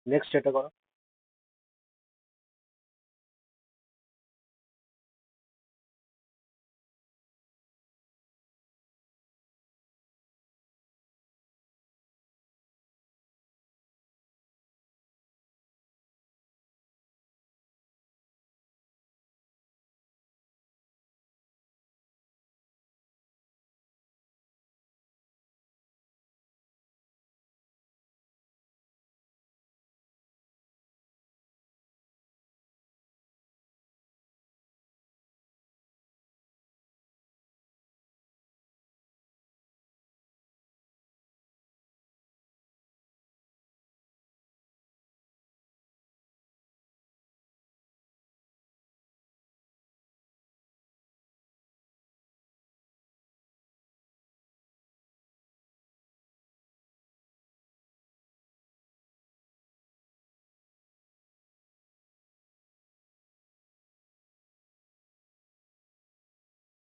Next এটা করো।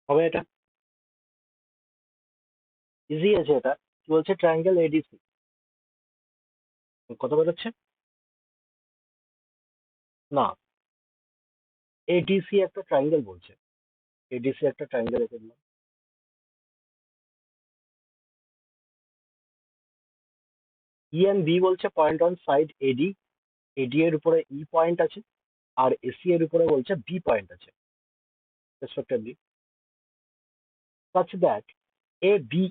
হবে এটা, ইজি আছে এটা। কি বলছে? Triangle ADC. কত বেরোচ্ছে? না, এডিসি একটা ট্রায়াঙ্গেল বলছে। এডিসি একটা ট্রায়াঙ্গেল এঁকে দিলাম। ই এন্ড বি বলছে পয়েন্ট অন সাইড এডি। এডি এর উপরে ই পয়েন্ট আছে, আর এসি এর উপরে বলছে বি পয়েন্ট আছে, respectively. such that ABE,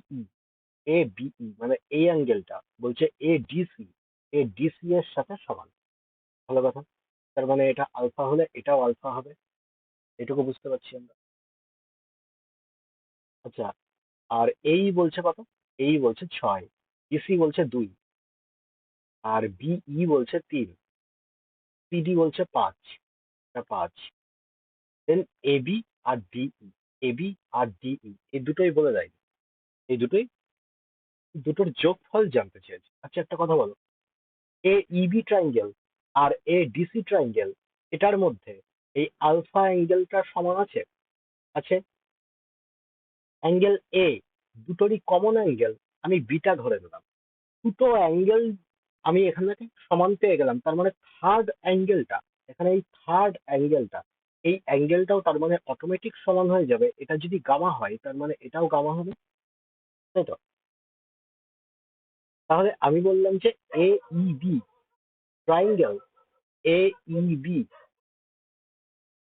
ABE মানে এই অ্যাঙ্গেলটা বলছে ADC, ADC এর সাথে সমান। ভালো কথা। তার মানে এটা আলফা হলে এটাও আলফা হবে, এটুকু বুঝতে পারছি আমরা। আচ্ছা, আর এই বলছে কত? এই বলছে 6, ডিসি বলছে 2, আর বিই বলছে 3, সিডি বলছে 5, এটা 5। দেন এবি আর ডিই, এবি আর ডিই এই দুটোই বলে দেয়। এই দুটোই, দুটোর যোগফল জানতে চেয়েছে। আচ্ছা একটা কথা বলো, এ ইবি ট্রায়াঙ্গেল আর এ ডিসি ট্রায়াঙ্গেল, এটার মধ্যে এই আলফা অ্যাঙ্গেলটা সমান আছে? আছে। অ্যাঙ্গেল এ, দুটোরই কমন অ্যাঙ্গেল আমি বিটা ধরে নিলাম। দুটো অ্যাঙ্গেল আমি এখান থেকে সমান পেয়ে গেলাম, তার মানে থার্ড অ্যাঙ্গেলটা, এখানে এই থার্ড অ্যাঙ্গেলটা, এই অ্যাঙ্গেলটাও তার মানে অটোমেটিক সমান হয়ে যাবে। এটা যদি গামা হয় তার মানে এটাও গামা হবে, তাই তো? তাহলে আমি বললাম যে এ ইবি ট্রায়াঙ্গেল, এ ইবি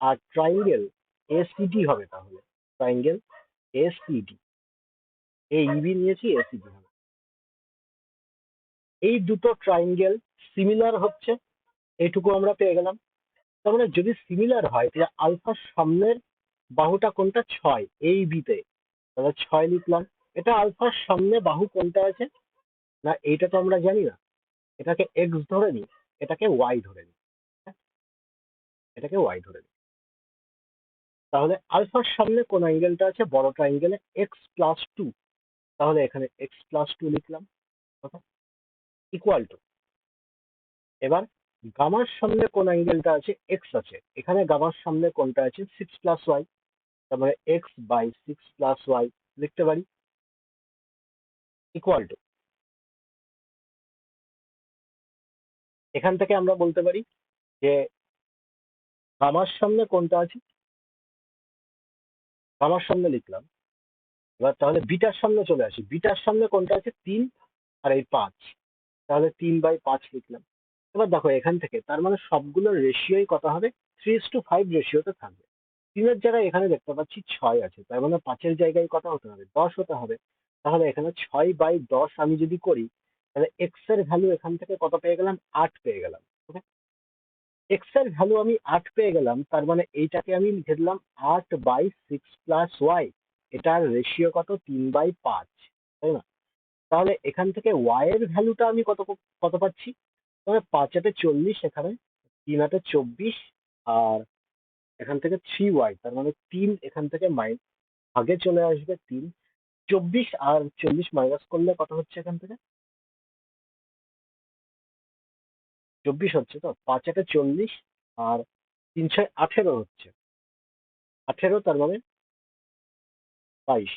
আর ট্রায়াঙ্গেল এসিডি হবে। তাহলে ট্রায়াঙ্গেল এসিডি, এ ইবি নিয়েছি, এসিডি হবে। এই দুটো ট্রায়াঙ্গেল সিমিলার হচ্ছে, এইটুকু আমরা পেয়ে গেলাম। তার মানে যদি সিমিলার হয় তাহলে আলফার সামনের বাহুটা কোনটা? 6, এই বিতে, তাহলে 6 লিখলাম। এটা আলফার সামনে বাহু কোনটা আছে? না এইটা তো আমরা জানি না, এটাকে এক্স ধরে নিই, এটাকে ওয়াই ধরে নিই। হ্যাঁ, এটাকে ওয়াই ধরে নিই। তাহলে আলফার সামনে কোন অ্যাঙ্গেলটা আছে? বড় ট্রায়াঙ্গেলে x+2, তাহলে এখানে x+2 লিখলাম। ইকুয়াল টু, এবার গামার সামনে কোন অ্যাঙ্গেলটা আছে? এক্স আছে, এখানে গামার সামনে কোনটা আছে? 6+y, তার মানে x/6+y লিখতে পারি। ইকুয়াল টু, এখান থেকে আমরা বলতে পারি যে গামার সামনে কোনটা আছে? গামার সামনে লিখলাম। এবার তাহলে বিটার সামনে চলে আসি, বিটার সামনে কোনটা আছে? 3 আর এই 5, তাহলে 3/5 লিখলাম। এবার দেখো এখান থেকে তার মানে সবগুলোর রেশিওই কত হবে? 3:5 রেশিওতে থাকবে। 3-এর জায়গায় এখানে দেখতে পাচ্ছি 6 আছে, তার মানে 5-এর জায়গায় কত হতে হবে? 10 হতে হবে। তাহলে এখানে 6/10 আমি যদি করি, তাহলে এক্স এর ভ্যালু এখান থেকে কত পেয়ে গেলাম? 8 পেয়ে গেলাম। এক্স এর ভ্যালু আমি 8 পেয়ে গেলাম, তার মানে এইটাকে আমি লিখে দিলাম 8/6+y। এটার রেশিও কত? 3/5, তাই না? তাহলে এখান থেকে ওয়াই এর ভ্যালুটা আমি কত কত পাচ্ছি? তাহলে 5-8-40, এখানে 3-8-24, আর এখান থেকে 3y, তার মানে 3 এখান থেকে আগে চলে আসবে 3। 24 আর 40 মাইনাস করলে কত হচ্ছে এখান থেকে? 24 হচ্ছে তো। 5-8-40 আর 3-6-18 হচ্ছে। 18, তার মানে 22।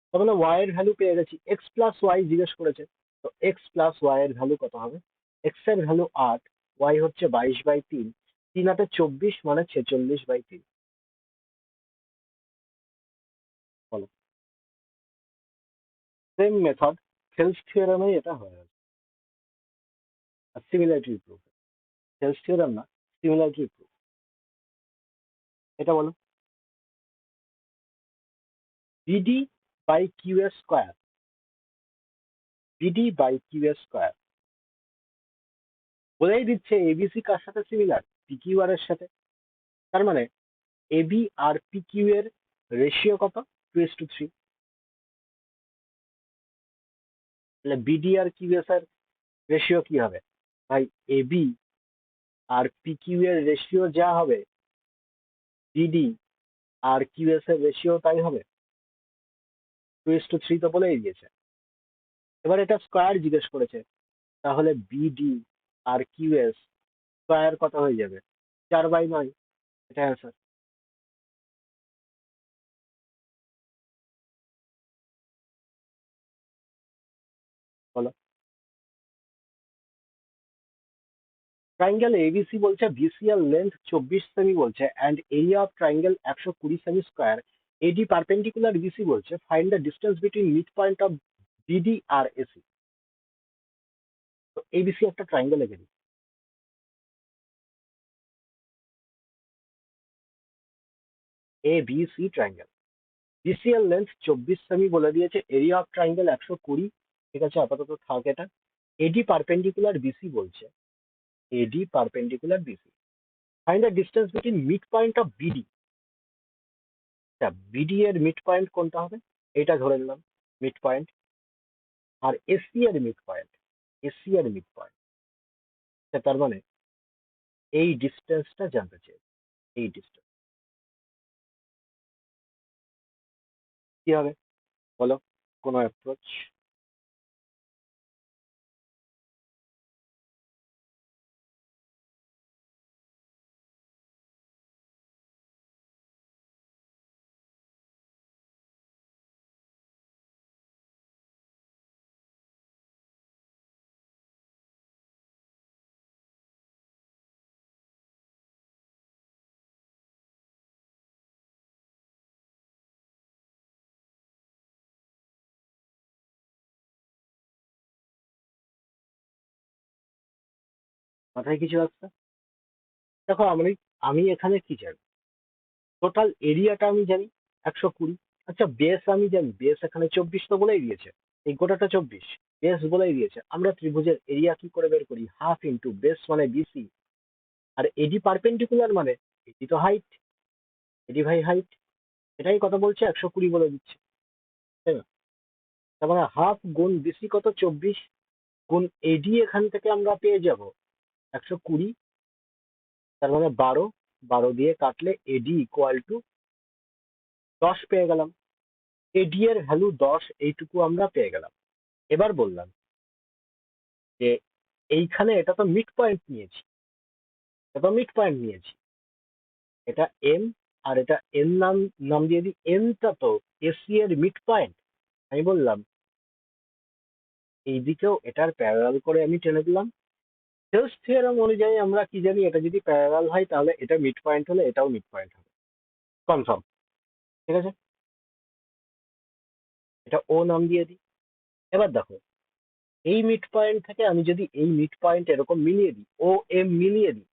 তার মানে ওয়াই এর ভ্যালু পেয়ে গেছি। এক্স প্লাস ওয়াই জিজ্ঞেস করেছে, তো এক্স প্লাস ওয়াই এর ভ্যালু কত হবে? এক্স এর ভ্যালু 8, ওয়াই হচ্ছে 22/3, 3 8 24 মানে 46/3। বলো। সেম মেথড, থেলস থিওরেমে এটা হয়ে গেছে। আর সিমিলারিটি প্রুফ, থেলস থিওরেম না, সিমিলারিটি প্রুফ। এটা বলো। বিডি বাই কিউ এর স্কোয়ার, বিডি বাই কিউ এর স্কোয়ার বলেই দিচ্ছে এবিসি কার সাথে সিমিলার? পিকিউ আর এর সাথে। তার মানে এবি আর পিকিউ এর রেশিও কত? 2:3। তাহলে বিডি আর কিউএস এর রেশিও কি হবে ভাই? এবি আর পিকিউ এর রেশিও যা হবে, বিডি আর কিউএস এর রেশিও তাই হবে। 2:3 তো বলেই দিয়েছে। এবার এটা স্কোয়ার জিজ্ঞেস করেছে, তাহলে বিডি আর কিউএস স্কোয়ার কত হয়ে যাবে? 4/9। এটা অ্যান্সার। বলো। ট্রাইঙ্গেল এবিসি বলছে বিসি এর লেন্থ 24 সেমি বলছে and area of triangle 120 cm square. AD perpendicular BC বলছে find the distance between mid point of BD আর এসি। তো এবিসি একটা ট্রাইঙ্গেল এঁকে দিই। A B C triangle, BC এর লেন্থ 24 সেমি বলে দিয়েছে, এরিয়া অফ ট্রাইঙ্গেল 120। ঠিক আছে, আপাতত থাক এটা। এডি পারপেন্ডিকুলার বিসি বলছে, AD perpendicular BC find the distance between mid point of BD. BD এর মিড পয়েন্ট কোনটা হবে? এটা ধরে নিলাম মিড পয়েন্ট। আর এসি এর মিড পয়েন্ট, এসি এর মিড পয়েন্ট, তার মানে এই ডিস্টেন্সটা জানতে চাই। এই ডিস্টেন্স কি হবে বলো? কোনো অ্যাপ্রোচ? মাথায় কিছু আসছে? দেখো, আমি আমি এখানে কি জানি, টোটাল এরিয়াটা আমি জানি 120। আচ্ছা, বেস আমি জানি, বেস এখানে 24 তো বলেই দিয়েছে, এই গোটাটা 24 বেস বলেই দিয়েছে। আমরা ত্রিভুজের এরিয়া কি করে বের করি? হাফ ইন্টু বেস মানে বিসি, আর এডি পারপেন্ডিকুলার মানে এডি তো হাইট, এডি ভাই হাইট। এটাই কথা বলছে, 120 বলে দিচ্ছে, তাই না? তার মানে হাফ গুণ বিসি কত? 24 গুণ এডি এখান থেকে আমরা পেয়ে যাব 120। তার মানে 12, 12 দিয়ে কাটলে এডি ইকুয়াল টু 10 পেয়ে গেলাম। এডি এর ভ্যালু 10, এইটুকু আমরা পেয়ে গেলাম। এবার বললাম যে এইখানে এটা তো মিড পয়েন্ট নিয়েছি, এটা তো মিড পয়েন্ট নিয়েছি, এটা এম আর এটা এন নাম, নাম দিয়ে দিই। এনটা তো এসি এর মিড পয়েন্ট। আমি বললাম এই দিকেও এটার প্যারালাল করে আমি টেনে দিলাম। হেলস থিওরেম অনুযায়ী আমরা কি জানি, এটা যদি প্যারালাল হয় তাহলে এটা মিড পয়েন্ট হলে এটাও মিড পয়েন্ট হবে, কনফার্ম। ঠিক আছে, এটা ও নাম দিয়ে দিই। এবার দেখো, এই মিড পয়েন্ট থেকে আমি যদি এই মিড পয়েন্ট এরকম মিলিয়ে দিই, ও এম মিলিয়ে দিই,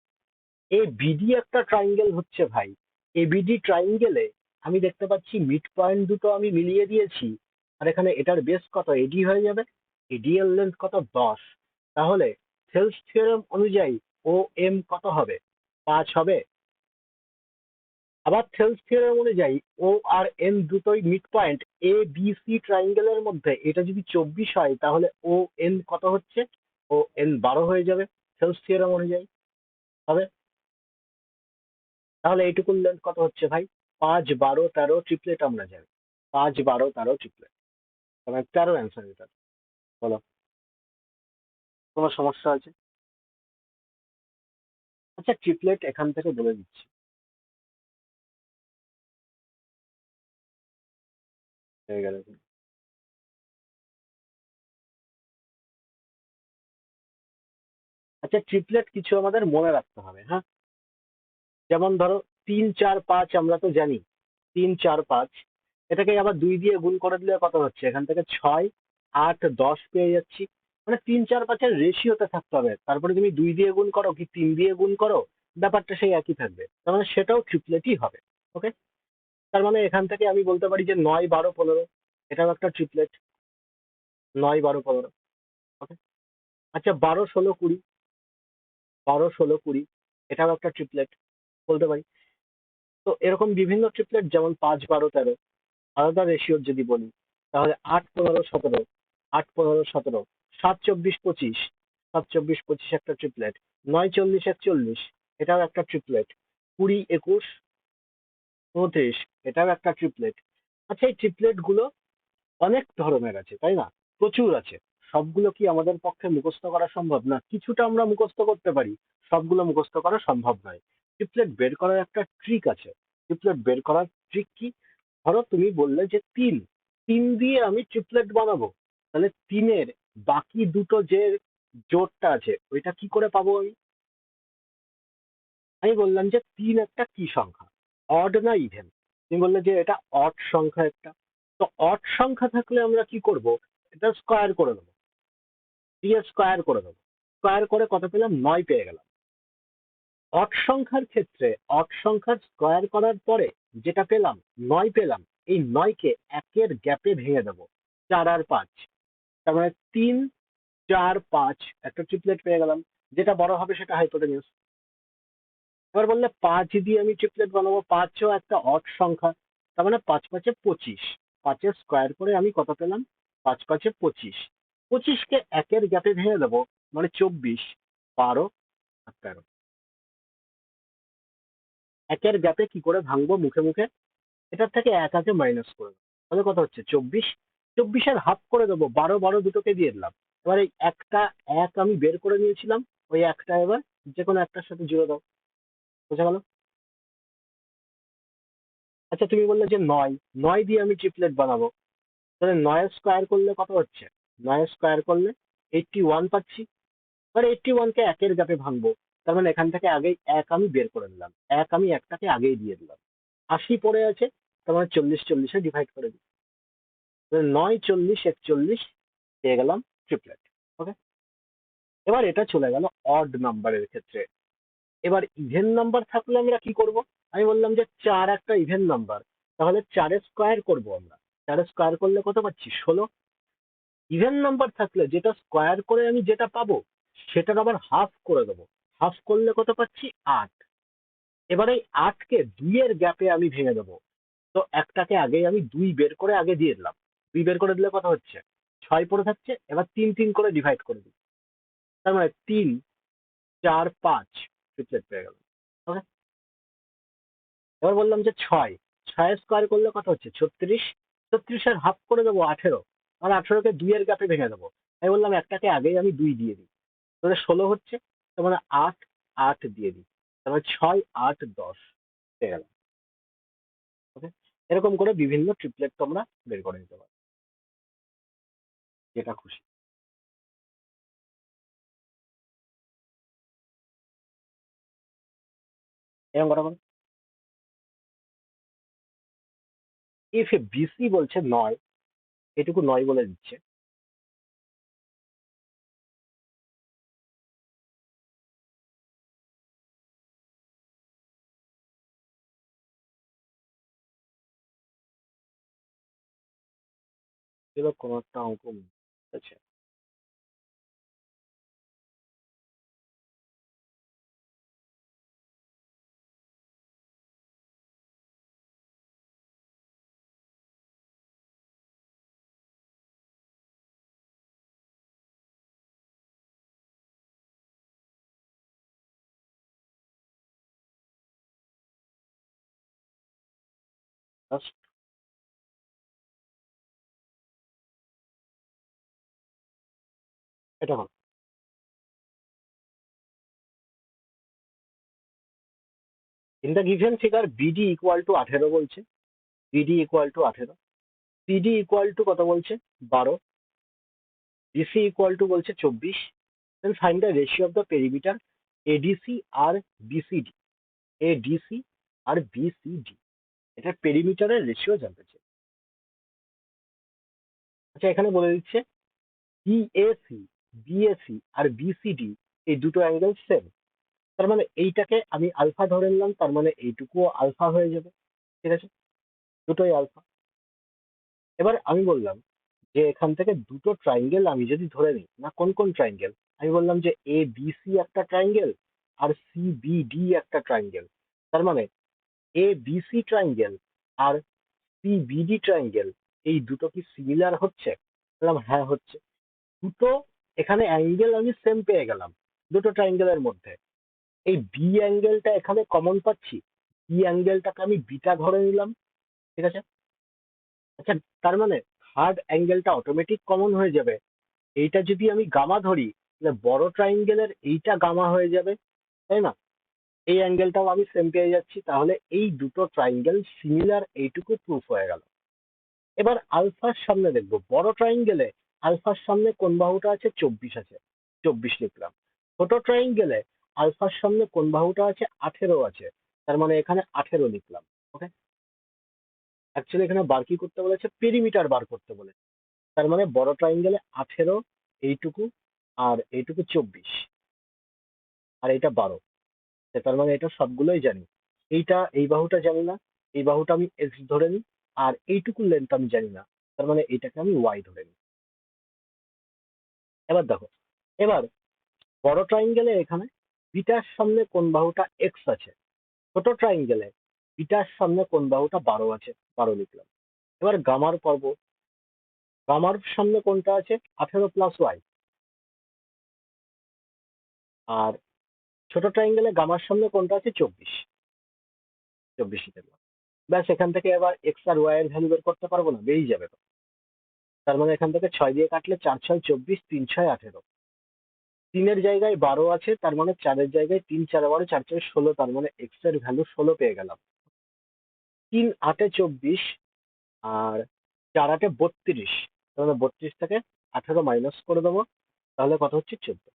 এ বিডি একটা ট্রাইঙ্গেল হচ্ছে ভাই। এ বিডি ট্রাইঙ্গেলে আমি দেখতে পাচ্ছি মিড পয়েন্ট দুটো আমি মিলিয়ে দিয়েছি, আর এখানে এটার বেস কত? এডি হয়ে যাবে। এডি এর লেন্থ কত? 10। তাহলে সেলস থিওরেম অনুযায়ী ও এম কত হবে? 5 হবে। আবার সেলস থিওরেম অনুযায়ী ও আর এন দুটোই মিড পয়েন্ট এ বি সি ট্রাইঙ্গেলের মধ্যে। এটা যদি 24 হয় তাহলে ও এন কত হচ্ছে? ও এন 12 হয়ে যাবে সেলস থিওরেম অনুযায়ী। হবে। তাহলে এইটুকুর লেন্থ কত হচ্ছে ভাই? 5 12 13 ট্রিপলেট আমরা জানি, 5 12 13 ট্রিপলেট, মানে 13 অ্যান্সার এটা। বলো, কোনো সমস্যা আছে? আচ্ছা, ট্রিপলেট এখান থেকে বলে দিচ্ছি, হয়ে গেল। আচ্ছা, ট্রিপলেট কিছু আমাদের মনে রাখতে হবে, হ্যাঁ। যেমন ধরো 3 4 5, আমরা তো জানি 3 4 5, এটাকে আবার 2 দিয়ে গুণ করে দিলে কত হচ্ছে, এখান থেকে 6 8 10 পেয়ে যাচ্ছি। মানে 3 4 5-এর রেশিওতে থাকতে হবে, তারপরে তুমি 2 দিয়ে গুণ করো কি 3 দিয়ে গুণ করো, ব্যাপারটা সেই একই থাকবে, তার মানে সেটাও ট্রিপলেটই হবে। ওকে, তার মানে এখান থেকে আমি বলতে পারি যে 9 12 15, এটাও একটা ট্রিপলেট। 9 12 15। ওকে। আচ্ছা, 12 16 20, 12 16 20, এটাও একটা ট্রিপলেট বলতে পারি। তো এরকম বিভিন্ন ট্রিপলেট, যেমন 5 12 13, আলাদা রেশিওর যদি বলি, তাহলে 8 15 17, 8 15 17, 7 24 25, 7 24 25 একটা ট্রিপলেট। 9 40 41, এটাও একটা ট্রিপলেট। 20 21 29, এটাও একটা ট্রিপলেট। আচ্ছা, এই ট্রিপলেট গুলো অনেক ধরনের আছে, তাই না? প্রচুর আছে। সবগুলো কি আমাদের পক্ষে মুখস্থ করা সম্ভব? না, কিছুটা আমরা মুখস্থ করতে পারি, সবগুলো মুখস্থ করা সম্ভব নয়। ট্রিপলেট বের করার একটা ট্রিক আছে। ট্রিপলেট বের করার ট্রিক কি? ধরো তুমি বললে যে তিন, তিন দিয়ে আমি ট্রিপলেট বানাবো, তাহলে তিনের বাকি দুটো যে জোড়টা আছে ওইটা কি করে পাবো আমি? আমি বললাম যে তিন একটা কি সংখ্যা, অড না ইভেন? তুমি বললে যে এটা অড সংখ্যা একটা। তো অড সংখ্যা থাকলে আমরা কি করব, এটা স্কোয়ার করে দেবো, দিয়ে স্কোয়ার করে দেবো। স্কোয়ার করে কত পেলাম? 9 পেয়ে গেলাম। অড সংখ্যার ক্ষেত্রে অড সংখ্যার স্কোয়ার করার পরে যেটা পেলাম, 9 পেলাম, এই 9-কে একের গ্যাপে ভেঙে দেবো, 4 আর 5, তার মানে 3 4 5, একটা ট্রিপলেট পেয়ে গেলাম। যেটা বড় হবে সেটা হাইপোটেনিউস। এবার বললে 5 দিয়ে আমি ট্রিপলেট বানাবো, 5ও একটা অড সংখ্যা, তার মানে 5 5 25, 5-এর স্কোয়ার করে আমি কত পেলাম? 5 5 25, 25-কে একের গ্যাপে ভেঙে দেবো, মানে 24 12 আর 13। একের গ্যাপে কি করে ভাঙবো? মুখে মুখে এটার থেকে এক আগে মাইনাস করে দেবো, তাহলে কত হচ্ছে? 24। 24-এর হাফ করে দেবো, 12 12 দুটোকে দিয়ে দিলাম। এবার এই একটা এক আমি বের করে নিয়েছিলাম, ওই একটা এবার যে কোনো একটার সাথে জুড়ে দাও। বোঝা গেল? আচ্ছা, তুমি বললে যে 9, 9 দিয়ে আমি ট্রিপলেট বানাবো, তাহলে 9 স্কোয়ার করলে কত হচ্ছে? 9 স্কোয়ার করলে 81 পাচ্ছি। এবার 81-কে একের গ্যাপে ভাঙবো, তার মানে এখান থেকে আগেই এক আমি বের করে নিলাম, এক আমি একটাকে আগেই দিয়ে দিলাম। 80 পড়ে আছে, তার মানে 40 40-এ ডিভাইড করে দিই, তাহলে 9 40 41 পেয়ে গেলাম ট্রিপলেট। ওকে। এবার এটা চলে গেল অড নাম্বারের ক্ষেত্রে। এবার ইভেন নাম্বার থাকলে আমরা কি করব? আমি বললাম যে 4 একটা ইভেন নাম্বার, তাহলে 4-এর স্কোয়ার করবো আমরা। 4-এর স্কোয়ার করলে কত পাচ্ছি? 16। ইভেন নাম্বার থাকলে যেটা স্কোয়ার করে আমি যেটা পাবো, সেটার আবার হাফ করে দেবো। হাফ করলে কত পাচ্ছি? 8। এবার এই 8-কে 2-এর গ্যাপে আমি ভেঙে দেবো। তো একটাকে আগেই আমি 2 বের করে আগে দিয়ে দিলাম। 2 বের করে দিলে কত হচ্ছে? 6 পড়ে থাকছে, এবার 3 3 করে ডিভাইড করে দিই, তার মানে 3 4 5 ট্রিপলেট পেয়ে গেল। ওকে। এবার বললাম যে 6, 6-এর স্কোয়ার করলে কত হচ্ছে? 36। 36-এর হাফ করে দেবো 18, আর 18-কে 2-এর গ্যাপে ভেঙে দেবো। আমি বললাম একটাকে আগেই আমি 2 দিয়ে দিই, তাহলে 16 হচ্ছে, তার মানে 8 8 দিয়ে দিই, তার মানে 6 8 10 পেয়ে গেল। ওকে। এরকম করে বিভিন্ন ট্রিপলেট তোমরা বের করে নিতে পারো, যেটা খুশি। এরকম করা বলো। ইফ এ বিসি বলছে 9, এটুকু 9 বলে দিচ্ছে। এবার কোনো একটা অঙ্ক আছে। Just এটা হল, in the given figure BD equal to 18 বলছে। BD equal to 18, CD equal to কত বলছে? 12, ডিসি ইকুয়াল টু বলছে 24, Then find the ratio of the perimeter ADC R BCD. ADC R BCD এটা পেরিমিটারের রেশিও জানতে চাই। আচ্ছা এখানে বলে দিচ্ছে বিএসি, বিএসি আর বিসিডি এই দুটো অ্যাঙ্গেল সেম। তার মানে এইটাকে আমি আলফা ধরে নিলাম, তার মানে এইটুকুও আলফা হয়ে যাবে। ঠিক আছে, দুটোই আলফা। এবার আমি বললাম যে এখান থেকে দুটো ট্রাইঙ্গেল আমি যদি ধরে নিই, না কোন কোন ট্রাইঙ্গেল, আমি বললাম যে এ বিসি একটা ট্রাইঙ্গেল আর সি বিডি একটা ট্রাইঙ্গেল। তার মানে এ বিসি ট্রাইঙ্গেল আর সি বিডি ট্রাইঙ্গেল এই দুটো কি সিমিলার হচ্ছে? বললাম হ্যাঁ হচ্ছে। দুটো এখানে অ্যাঙ্গেল আমি সেম পেয়ে গেলাম দুটো ট্রাইঙ্গেলের মধ্যে। এই বি অ্যাঙ্গেলটা এখানে কমন পাচ্ছি, বি অ্যাঙ্গেলটাকে আমি বিটা ধরে নিলাম। ঠিক আছে, আচ্ছা তার মানে থার্ড অ্যাঙ্গেলটা অটোমেটিক কমন হয়ে যাবে। এইটা যদি আমি গামা ধরি তাহলে বড় ট্রাইঙ্গেলের এইটা গামা হয়ে যাবে, তাই না? এই অ্যাঙ্গেলটাও আমি সেম পেয়ে যাচ্ছি, তাহলে এই দুটো ট্রাইঙ্গেল সিমিলার, এইটুকু প্রুফ হয়ে গেল। এবার আলফার সামনে দেখবো, বড় ট্রাইঙ্গেলে আলফার সামনে কোন বাহুটা আছে? 24 আছে, 24 লিখলাম। ছোট ট্রাইঙ্গেলে আলফার সামনে কোন বাহুটা আছে? 18 আছে, তার মানে এখানে 18 লিখলাম। ওকে, অ্যাকচুয়ালি এখানে বার কি করতে বলেছে? পেরিমিটার বার করতে বলেছে। তার মানে বড় ট্রাইঙ্গেলে 18, এইটুকু আর এইটুকু 24 আর এইটা 12। তার মানে এটা সবগুলোই জানি। এইটা এই বাহুটা জানি না, এই বাহুটা আমি এক্স ধরে নিই, আর এইটুকু লেন্থ আমি জানি না, তার মানে এইটাকে আমি ওয়াই ধরে নিই। এবার দেখো, এবার বড় ট্রাইঙ্গেলে এখানে বিটার সামনে কোন বাহুটা এক্স আছে, ছোট ট্রাইঙ্গেলে বিটার সামনে কোন বাহুটা 12 আছে, 12 লিখলাম। এবার গামার পর্ব, গামার সামনে কোনটা আছে? 18 প্লাস ওয়াই। আর ছোট ট্রাইঙ্গেলে গামার সামনে কোনটা আছে? 24, 24 লিখলাম। ব্যাস, এখান থেকে এবার এক্স আর ওয়াই এর ভ্যালু বের করতে পারবো না? বেরিয়ে যাবে তো। তার মানে এখান থেকে 6 দিয়ে কাটলে 4 6 24, 3 6 18। 3 জায়গায় 12 আছে, তার মানে 4 জায়গায় 3 4 12, 4 4 16, তার মানে এক্স এর ভ্যালু 16 পেয়ে গেলাম। 3 8 24 আর 4 8 32, তার মানে 32 থেকে 18 মাইনাস করে দেবো, তাহলে কত হচ্ছে? 14।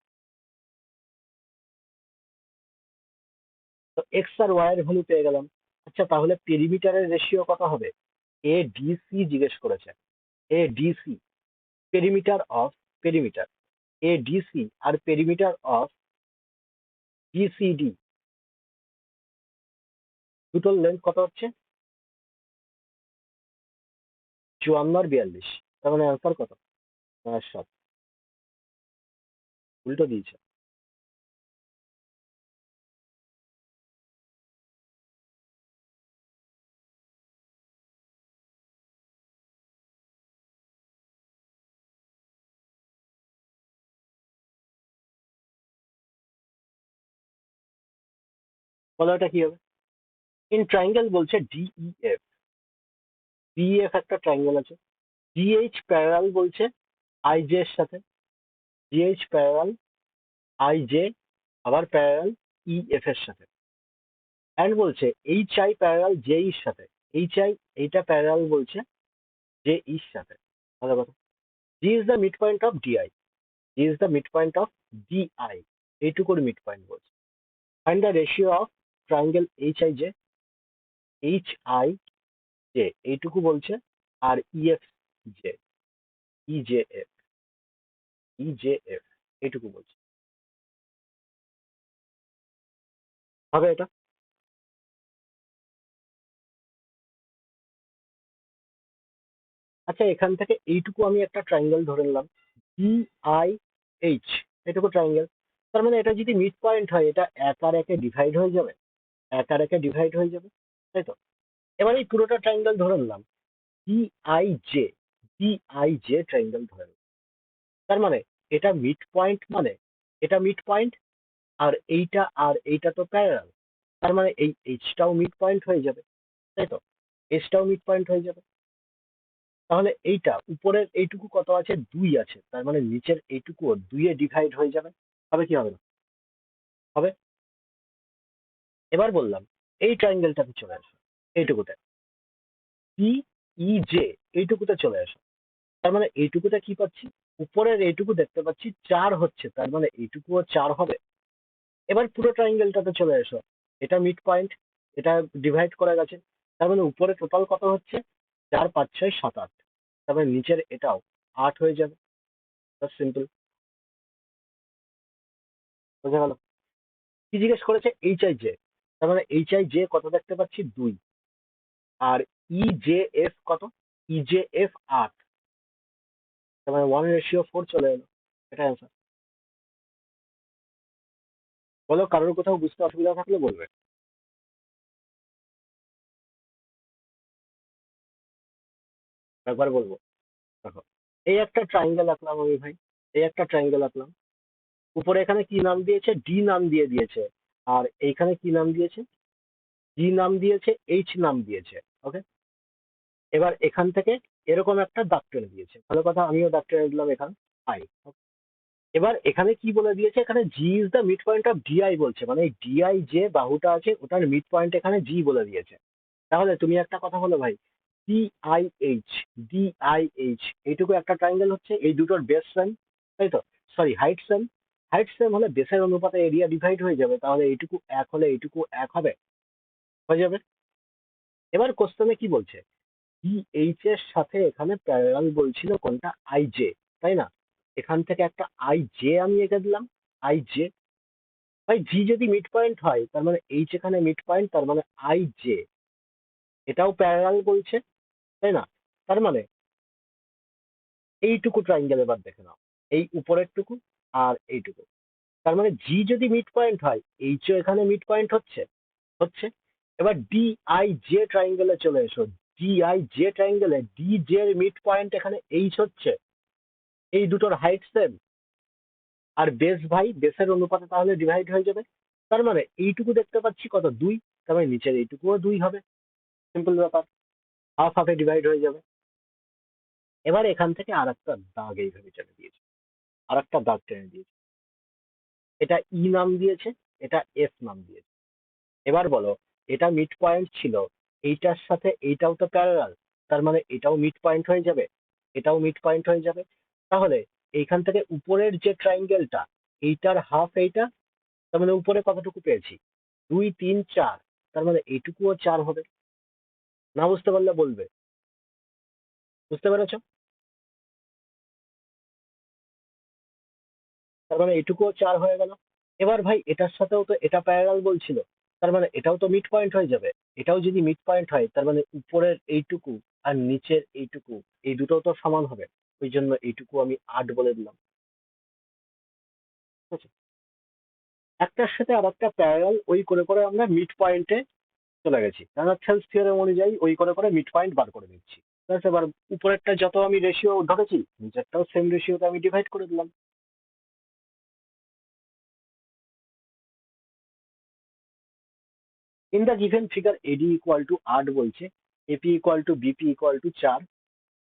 তো এক্স আর ওয়াই এর ভ্যালু পেয়ে গেলাম। আচ্ছা তাহলে পেরিমিটারের রেশিও কত হবে? এ ডিসি জিজ্ঞেস করেছে, A DC, perimeter of, perimeter A DC আর পেরিমিটার অফ বিসিডি, দুটোর লেন্থ কত হচ্ছে? 54 আর 42, তার মানে অ্যান্সার কত? 7। উল্টো দিয়েছে। বলো এটা কি হবে? ইন ট্রাইঙ্গেল বলছে ডিইএফ, ডিইএফ একটা ট্রাইঙ্গেল আছে, ডিএইচ প্যারালাল বলছে আইজে এর সাথে, ডিএইচ প্যারালাল আইজে, আবার প্যারালাল ইএফ এর সাথে। এন্ড বলছে এইচ আই প্যারালাল জে এর সাথে, এইচ আই এইটা প্যারালাল বলছে জে এর সাথে। ভালো কথা। D is the mid point of DI, D is the mid point of DI, এইটুকুর মিড পয়েন্ট বলছে। Find the ratio of triangle H I J, H I J এইটুকু বলছে, আর ইএফ জে, ইজেএফ, ইজেএফ এইটুকু বলছে। হবে এটা? আচ্ছা এখান থেকে এইটুকু আমি একটা ট্রাইঙ্গেল ধরে নিলাম, ডি আই এইচ, এইটুকু ট্রাইঙ্গেল। তার মানে এটা যদি মিড পয়েন্ট হয়, এটা এক আর একে ডিভাইড হয়ে যাবে, এক আর একে ডিভাইড হয়ে যাবে, তাই তো? এবার এই পুরোটা ট্রাইঙ্গেল ধরে নিলাম, D I J, D I J triangle ধরে নিলাম। তার মানে এটা মিড পয়েন্ট, মানে এটা মিড পয়েন্ট, আর এইটা তো প্যারালাল, তার মানে এই এইচটাও মিড পয়েন্ট হয়ে যাবে, তাই তো? এসটাও মিড পয়েন্ট হয়ে যাবে। তাহলে এইটা উপরের এইটুকু কত আছে? 2 আছে, তার মানে নিচের এইটুকু 2 এ ডিভাইড হয়ে যাবে। হবে কি হবে না? হবে। এবার বললাম এই ট্রাইঙ্গেলটাতে চলে আসো, এইটুকুতে, পি ই জে এইটুকুতে চলে আসো। তার মানে এইটুকুটা কি পাচ্ছি, উপরের এইটুকু দেখতে পাচ্ছি 4 হচ্ছে, তার মানে এইটুকুও 4 হবে। এবার পুরো ট্রাইঙ্গেলটাতে চলে এসো, এটা মিড পয়েন্ট, এটা ডিভাইড করা গেছে, তার মানে উপরে টোটাল কত হচ্ছে, 4 5 6 7 8, তার মানে নিচের এটাও 8 হয়ে যাবে। সিম্পল, বোঝা গেল? কি জিজ্ঞেস করেছে, এইচ আই জে, তার মানে এইচ আই জে কত দেখতে পাচ্ছি 2, আর ই জে এফ কত, ই জে এফ 8, তার মানে 1:4 চলে এলো, এটা অ্যান্সার। বলো, কারোর কোথাও বুঝতে অসুবিধা থাকলে বলবে, একবার বলবো। দেখো, এই একটা ট্রাইঙ্গেল আঁকলাম আমি ভাই, এই একটা ট্রাইঙ্গেল আঁকলাম, উপরে এখানে কি নাম দিয়েছে, ডি নাম দিয়ে দিয়েছে, আর এইখানে কি নাম দিয়েছে, জি নাম দিয়েছে, এইচ নাম দিয়েছে। ওকে, এবার এখান থেকে এরকম একটা দাগ টেনে দিয়েছে, ভালো কথা, আমিও দাগ টেনে দিলাম এখানে আই। এবার এখানে কি বলে দিয়েছে, এখানে G is the mid point of DI বলছে, মানে ডিআই যে বাহুটা আছে ওটার মিড পয়েন্ট এখানে জি বলে দিয়েছে। তাহলে তুমি একটা কথা বলো ভাই, ডিআইএইচ, ডিআইএইচ এইটুকু একটা ট্রাইঙ্গেল হচ্ছে, এই দুটোর বেস সেম, তাই তো, sorry height same, height same হলে বেসের অনুপাতে এরিয়া ডিভাইড হয়ে যাবে, তাহলে এইটুকু এক হলে এইটুকু এক হবে, হয়ে যাবে। এবার কোশ্চেনে কি বলছে, ডিএইচ এর সাথে এখানে প্যারালাল বলছিল কোনটা, আই জে, তাই না? এখান থেকে একটা আই জে আমি এঁকে দিলাম, আই জে। ভাই জি যদি মিড পয়েন্ট হয় তার মানে এইচ এখানে মিড পয়েন্ট, তার মানে আই জে এটাও প্যারালাল বলছে, তাই না? তার মানে এইটুকু ট্রাইঙ্গেল এবার দেখে নাও, এই উপরের টুকু আর এইটুকু, তার মানে জি যদি মিড পয়েন্ট হয় এইচও এখানে মিড পয়েন্ট হচ্ছে, হচ্ছে। এবার ডি আই জে ট্রাইঙ্গেলে চলে এসো, ডি আই জে ট্রাইঙ্গেলে ডি জে এর মিড পয়েন্ট এখানে এইচ হচ্ছে, এই দুটোর হাইট সেম, আর বেস ভাই বেসের অনুপাতে তাহলে ডিভাইড হয়ে যাবে, তার মানে এইটুকু দেখতে পাচ্ছি কত, 2, তার মানে নিচের এইটুকুও 2 হবে, সিম্পল ব্যাপার, হাফ হাফে ডিভাইড হয়ে যাবে। এবার এখান থেকে আর একটা দাগ এইভাবে টেনে দিয়েছে, আর একটা দাগ টেনে দিয়েছে, এটা ই নাম দিয়েছে, এটা এফ নাম দিয়েছে। এবার বলো, এটা মিড পয়েন্ট ছিল, এইটার সাথে এইটাও তো প্যারালাল, তার মানে এটাও মিড পয়েন্ট হয়ে যাবে, এটাও মিড পয়েন্ট হয়ে যাবে। তাহলে এইখান থেকে উপরের যে ট্রাইঙ্গেলটা, এইটার হাফ এইটা, তার মানে উপরে কতটুকু পেয়েছি, 2 3 4, তার মানে এইটুকুও 4 হবে। না বুঝতে পারলে বলবে, বুঝতে পেরেছো? তার মানে এইটুকুও 4 হয়ে গেল। এবার ভাই এটার সাথেও তো এটা প্যারালাল বলছিল, তার মানে এটাও তো মিড পয়েন্ট হয়ে যাবে, এটাও যদি মিড পয়েন্ট হয় তার মানে উপরের এইটুকু আর নিচের এইটুকু, এই দুটো তো সমান হবে, ওই জন্য এইটুকু আমি 8 বলে দিলাম। ঠিক আছে, একটার সাথে আর একটা প্যারালাল ওই করে করে আমরা মিড পয়েন্টে চলে গেছি, ডানার্থেলস থিওরেম অনুযায়ী ওই করে করে মিড পয়েন্ট বার করে দিচ্ছি। ঠিক আছে, এবার উপরেরটা যত আমি রেশিও ধরেছি, নিচেরটাও সেম রেশিওতে আমি ডিভাইড করে দিলাম। In the given figure AD equal to 8 বলছে, AP equal to BP equal to 4,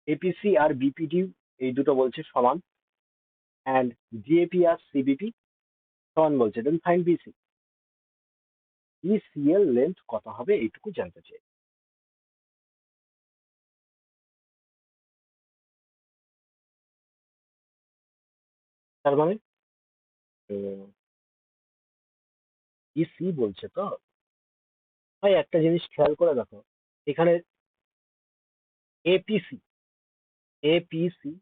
APC আর বিপিডি এই দুটো বলছে সমান, অ্যান্ড জিএপি আর সিবিপি সমান বলছে, দেন ফাইন্ড বিসি। বিসি এর লেন্থ কত হবে এইটুকু জানতে চাই। তার মানে ইসি বলছে তো, ভাই একটা জিনিস খেয়াল করে দেখো, এখানে এপিসি, এপিসি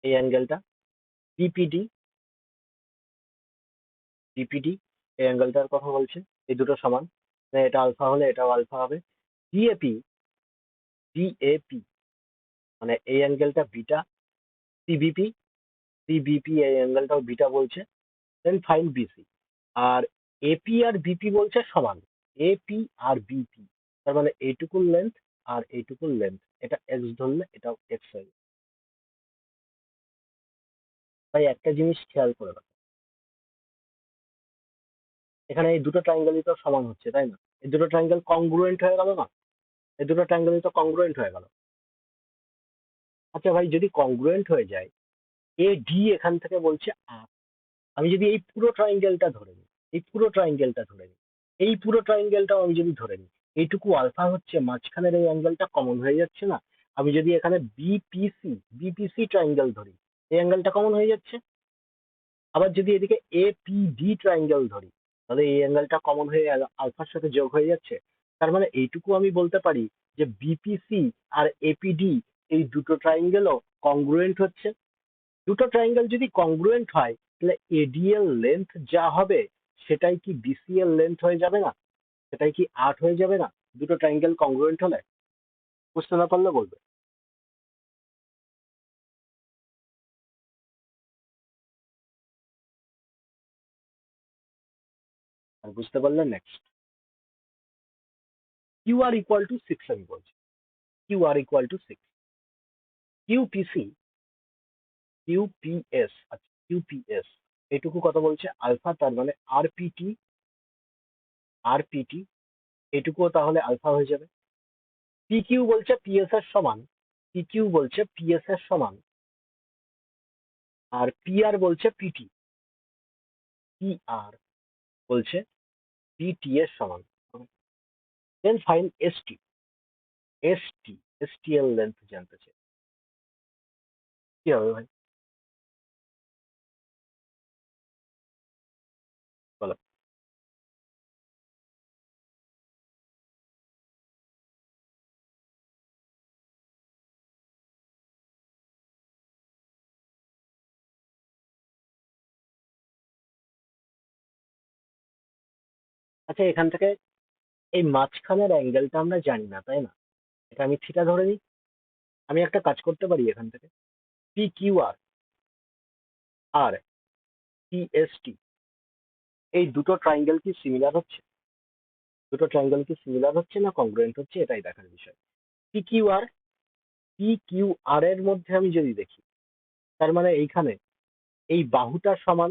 এই অ্যাঙ্গেলটা, বিপিডি, বিপিডি এই অ্যাঙ্গেলটার কথা বলছে, এই দুটো সমান, মানে এটা আলফা হলে এটাও আলফা হবে। ডিএপি, ডিএপি মানে এই অ্যাঙ্গেলটা বিটা, সিবিপি, সিবিপি এই অ্যাঙ্গেলটাও বিটা বলছে, দেন ফাইন্ড বিসি। আর এপি আর বিপি বলছে সমান, এপি আর বিপি, তার মানে এইটুকুর লেন্থ আর এইটুকুর লেন্থ, এটা এক্স ধরলে এটাও এক্স হয়ে যাবে। তাই একটা জিনিস খেয়াল করে রাখো, এখানে এই দুটো ট্রায়াঙ্গেলই তো সমান হচ্ছে, তাই না? এই দুটো ট্রায়াঙ্গেল কংগ্রুয়েন্ট হয়ে গেল না, এই দুটো ট্রায়াঙ্গেলই তো কংগ্রুয়েন্ট হয়ে গেল। আচ্ছা ভাই, যদি কংগ্রুয়েন্ট হয়ে যায়, এ ডি এখান থেকে বলছে 8, আমি যদি এই পুরো ট্রায়াঙ্গেলটা ধরে নিই, এই পুরো ট্রায়াঙ্গেলটা ধরে নিই, এই পুরো ট্রায়াঙ্গেলটাও আমি যদি ধরে নিই, এইটুকু আলফা হচ্ছে, মাঝখানের এই অ্যাঙ্গেলটা কমন হয়ে যাচ্ছে না? আমি যদি এখানে বিপিসি ট্রায়াঙ্গেল ধরি, এই অ্যাঙ্গেলটা কমন হয়ে যাচ্ছে। আবার যদি এদিকে এপিডি ট্রায়াঙ্গেল ধরি, তাহলে এই অ্যাঙ্গেলটা কমন হয়ে আলফার সাথে যোগ হয়ে যাচ্ছে। তার মানে এইটুকু আমি বলতে পারি যে বিপিসি আর এপিডি এই দুটো ট্রায়াঙ্গেলও কংগ্রুয়েন্ট হচ্ছে। দুটো ট্রায়াঙ্গেল যদি কংগ্রুয়েন্ট হয়, তাহলে এডিএল লেন্থ যা হবে সেটাই কি বিসিএল লেন্থ হয়ে যাবে না? সেটাই কি 8 হয়ে যাবে না দুটো ট্রায়াঙ্গেল কংগ্রুয়েন্ট হলে? বুঝতে না পারলে বলবে। আর বুঝতে পারলে next, Q R equal to 6 আমি বলছি। Q R equal to 6। QPC, QPS, আচ্ছা কিউপিএস এটুকু কথা বলছে আলফা, তার মানে আরপিটি, আরপিটি এটুকুও তাহলে আলফা হয়ে যাবে। পিকিউ বলছে পিএস এর সমান, পিকিউ বলছে পিএস এর সমান, আর পিআর বলছে পিটি, পিআর বলছে পিটি এর সমান। দেন ফাইন এসটি, এসটি, এসটিএল লেন্থ জানতে চাই, কি হবে ভাই বলো। আচ্ছা এখান থেকে এই মাঝখানের অ্যাঙ্গেলটা আমরা জানি না তাই না? এটা আমি থিটা ধরে নিই। আমি একটা কাজ করতে পারি এখান থেকে, পি কিউ আর আর পিএসটি এই দুটো ট্রায়াঙ্গেল কি সিমিলার হচ্ছে? দুটো ট্রায়াঙ্গেল কি সিমিলার হচ্ছে না কংগ্রুয়েন্ট হচ্ছে, এটাই দেখার বিষয়। পি কিউ আর, পি কিউ আর এর মধ্যে আমি যদি দেখি, তার মানে এইখানে এই বাহুটা সমান।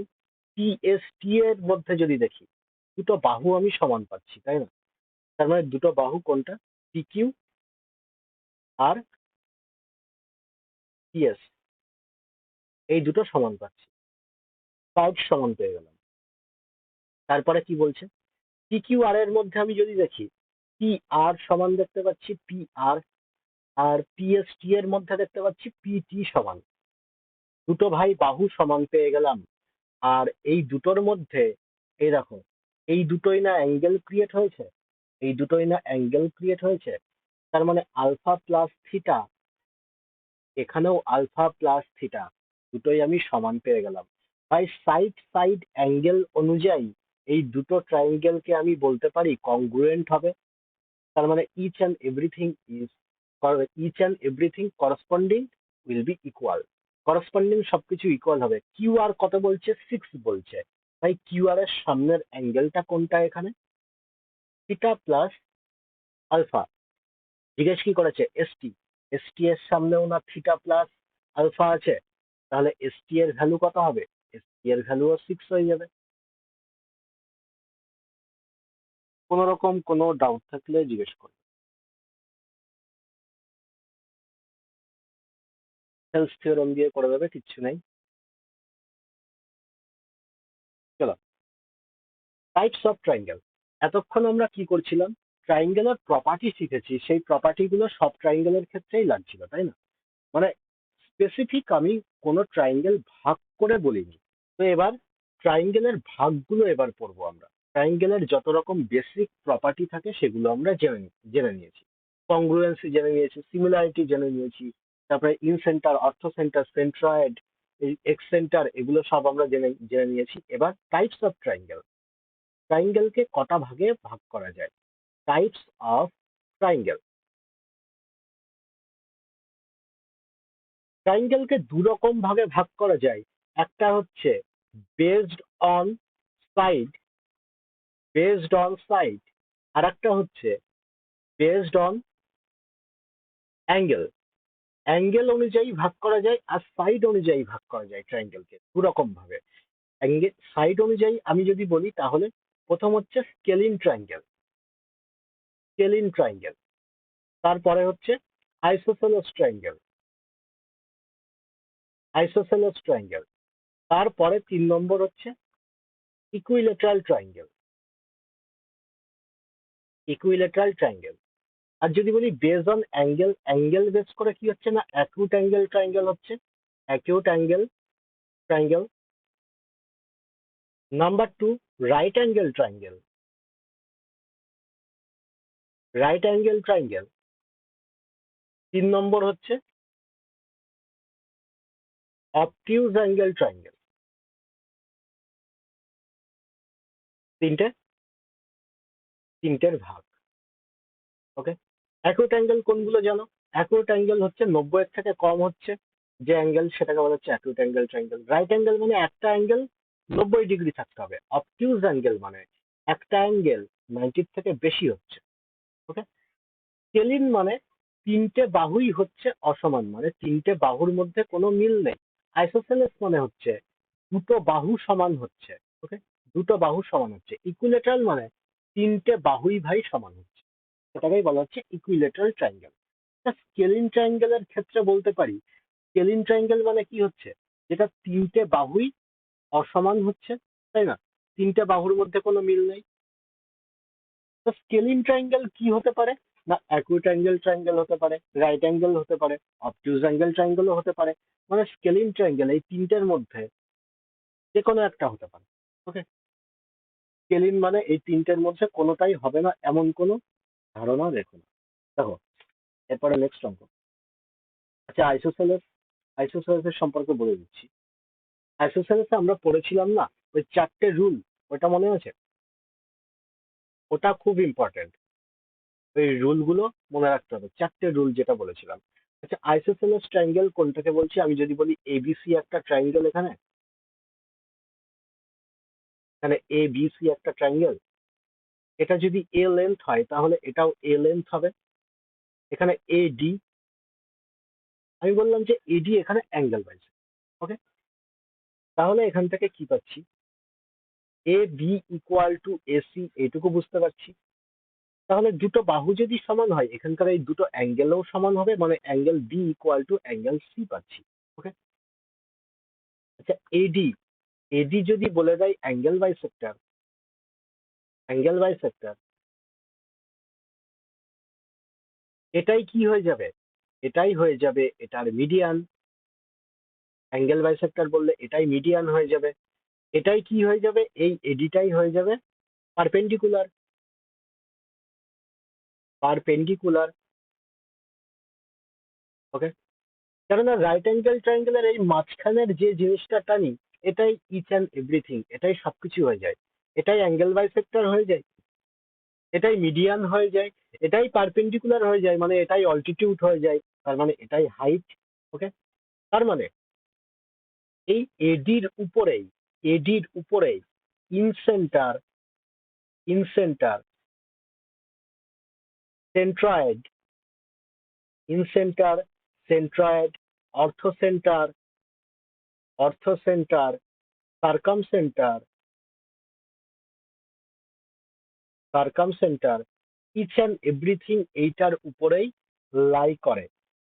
পিএসটি এর মধ্যে যদি দেখি, দুটো বাহু আমি সমান পাচ্ছি তাই না? তার মানে দুটো বাহু কোনটা? পি কিউ আর পিএস, এই দুটো সমান পাচ্ছি, সাইড সমান পেয়ে গেলাম। তারপরে কি বলছে? পি কিউ আর এর মধ্যে আমি যদি দেখি, পি আর সমান দেখতে পাচ্ছি পি আর, আর পিএসটি এর মধ্যে দেখতে পাচ্ছি পিটি সমান। দুটো ভাই বাহু সমান পেয়ে গেলাম। আর এই দুটোর মধ্যে এই দেখো, এই দুটোই না অ্যাঙ্গেল ক্রিয়েট হয়েছে, এই দুটোই না অ্যাঙ্গেল ক্রিয়েট হয়েছে। তার মানে আলফা প্লাস থিটা, এখানেও আলফা প্লাস থিটা, দুটোই আমি সমান পেয়ে গেলাম। তাই সাইড সাইড অ্যাঙ্গেল অনুযায়ী এই দুটো ট্রায়াঙ্গেলকে আমি বলতে পারি কংগ্রুয়েন্ট হবে। তার মানে each and everything corresponding will be equal. Corresponding সবকিছু ইকুয়াল হবে। কিউ আর কত বলছে? 6 বলছে। তাই কিউ আর এর সামনের অ্যাঙ্গেলটা কোনটা এখানে? Theta plus alpha. জিজ্ঞেস কি করেছে? এসটি, এসটি এর সামনেও না থিটা প্লাস আলফা আছে, তাহলে এসটি এর ভ্যালু কত হবে? এসটি এর ভ্যালুও 6 হয়ে যাবে। কোনো রকম কোনো ডাউট থাকলে জিজ্ঞেস করবে। সেলস থিওরেম দিয়ে করে দেবে, কিচ্ছু নেই। চলো, টাইপস অফ ট্রায়াঙ্গেল। এতক্ষণ আমরা কি করছিলাম? ট্রায়াঙ্গেলের প্রপার্টি শিখেছি, সেই প্রপার্টি গুলো সব ট্রায়াঙ্গেলের ক্ষেত্রেই লাগছিল তাই না? মানে স্পেসিফিক আমি কোনো ট্রায়াঙ্গেল ভাগ করে বলিনি। তো এবার ট্রায়াঙ্গেলের ভাগগুলো এবার পড়বো আমরা। ট্রায়াঙ্গেলের যত রকম বেসিক প্রপার্টি থাকে সেগুলো আমরা জেনে নিয়েছি। কংগ্রুয়েন্সি জেনে নিয়েছি, সিমিলারিটি জেনে নিয়েছি, তারপরে ইন সেন্টার, অর্থ সেন্টার, সেন্ট্রয়েড, এক্স সেন্টার, এগুলো সব আমরা জেনে জেনে নিয়েছি। এবার টাইপস অফ ট্রায়াঙ্গেল। ট্রায়াঙ্গেলকে কটা ভাগে ভাগ করা যায়? Types of triangle. ট্রায়াঙ্গেলকে দু রকম ভাগে ভাগ করা যায়। একটা হচ্ছে based on side, based on side, আর একটা হচ্ছে বেসড অন অ্যাঙ্গেল। অ্যাঙ্গেল অনুযায়ী ভাগ করা যায় আর সাইড অনুযায়ী ভাগ করা যায় ট্রায়াঙ্গেলকে দু রকম ভাবে। অ্যাঙ্গেল সাইড অনুযায়ী আমি যদি বলি, তাহলে প্রথম হচ্ছে স্কেলিন ট্রায়াঙ্গেল, স্কেলিন ট্রায়াঙ্গেল। তারপরে হচ্ছে আইসোসেলেস ট্রায়াঙ্গেল, আইসোসেলেস ট্রায়াঙ্গেল। তারপরে 3 নম্বর হচ্ছে ইকুইলেটারাল ট্রায়াঙ্গেল, ইকুইলেটারাল ট্রায়াঙ্গেল। আর যদি বলি base on angle, angle base করে কি হচ্ছে না অ্যাকিউট অ্যাঙ্গেল ট্রায়াঙ্গেল হচ্ছে, acute angle triangle. Number two, right angle triangle. Right angle triangle. 3 নম্বর হচ্ছে অবটিউজ অ্যাঙ্গেল ট্রায়াঙ্গেল। তিনটে, তিনটের ভাগ। ওকে, অ্যাকিউট অ্যাঙ্গেল কোনগুলো জানো? অ্যাকিউট অ্যাঙ্গেল হচ্ছে 90 এর থেকে কম হচ্ছে যে অ্যাঙ্গেল, সেটাকে বলা হচ্ছে acute angle triangle. Right angle মানে একটা অ্যাঙ্গেল 90 ডিগ্রি থাকতে হবে। অবটিউজ অ্যাঙ্গেল মানে একটা অ্যাঙ্গেল 90 থেকে বেশি হচ্ছে। ওকে, স্কেলিন মানে তিনটে বাহুই হচ্ছে অসমান, মানে তিনটে বাহুর মধ্যে কোনো মিল নেই। আইসোসেলেস মানে হচ্ছে দুটো বাহু সমান হচ্ছে। ওকে, দুটো বাহু সমান হচ্ছে। ইকুইলেটারাল মানে তিনটে বাহুই ভাই সমান হচ্ছে, সেটাকেই বলা হচ্ছে ইকুইলেটারাল ট্রায়াঙ্গেল। স্কেলিন ট্রায়াঙ্গেলের ক্ষেত্রে বলতে পারি, স্কেলিন ট্রায়াঙ্গেল মানে কি হচ্ছে, যেটা তিনটে বাহুই অসমান হচ্ছে, তাই না? তিনটে বাহুর মধ্যে কোনো মিল নেই। তো স্কেলিন ট্রায়াঙ্গেল কি হতে পারে না অ্যাকিউট অ্যাঙ্গেল ট্রায়াঙ্গেল হতে পারে, রাইট অ্যাঙ্গেল হতে পারে, অবটিউজ অ্যাঙ্গেল ট্রায়াঙ্গেলও হতে পারে। মানে স্কেলিন ট্রায়াঙ্গেল এই তিনটের মধ্যে যে কোনো একটা হতে পারে। ওকে, স্কেলিন মানে এই তিনটের মধ্যে কোনোটাই হবে না এমন কোনো ধারণা রেখো না। দেখো, এরপরে নেক্সট অঙ্ক। আচ্ছা, আইসোসেলেস, আইসোসেলেসের সম্পর্কে বলে দিচ্ছি। আইসোসেলেসে আমরা পড়েছিলাম না ওই 4টে রুল, ওটা মনে আছে? ওটা খুব ইম্পর্টেন্ট, ওই রুলগুলো মনে রাখতে হবে, 4টে রুল যেটা বলেছিলাম। আচ্ছা, আইসোসেলেস ট্রায়াঙ্গেল কোনটাকে বলছি? আমি যদি বলি এবিসি একটা ট্রায়াঙ্গেল, এখানে এখানে এবিসি একটা ট্রায়াঙ্গেল, এটা যদি এ লেন্থ হয় তাহলে এটাও এ লেন্থ হবে। এখানে এডি, আমি বললাম যে এডি এখানে অ্যাঙ্গেল পাইছে। ওকে, তাহলে এখান থেকে কি পাচ্ছি? এ বি ইকুয়াল টু এসি, এইটুকু বুঝতে পারছি। তাহলে দুটো বাহু যদি সমান হয়, এখানকার এই দুটো অ্যাঙ্গেলও সমান হবে, মানে angle B equal to angle C পাচ্ছি। ওকে, আচ্ছা, এডি, এডি যদি বলে দেয় অ্যাঙ্গেল বাইসেক্টর, অ্যাঙ্গেল বাইসেক্টর, এটাই কি হয়ে যাবে? এটাই হয়ে যাবে এটার মিডিয়ান। অ্যাঙ্গেল বাইসেক্টর বললে এটাই মিডিয়ান হয়ে যাবে। এটাই কি হয়ে যাবে? এই এডিটাই হয়ে যাবে পারপেন্ডিকুলার, পারপেন্ডিকুলার। ওকে, কেননা রাইট অ্যাঙ্গেল ট্রায়াঙ্গেলের এই মাঝখানের যে জিনিসটা টানি, এটাই ইচ অ্যান্ড এভরিথিং, এটাই সবকিছু হয়ে যায়। এটাই অ্যাঙ্গেল বাইসেক্টর হয়ে যায়, এটাই মিডিয়ান হয়ে যায়, এটাই পারপেন্ডিকুলার হয়ে যায়, মানে এটাই অল্টিটিউড হয়ে যায়, তার মানে এটাই হাইট। ওকে, তার মানে এই এডির উপরেই, এডির উপরেই incentre, incentre, centroid, incentre, centroid, orthocentre, orthocentre, circumcentre, circumcentre, each and everything এইটার উপরেই লাই করে।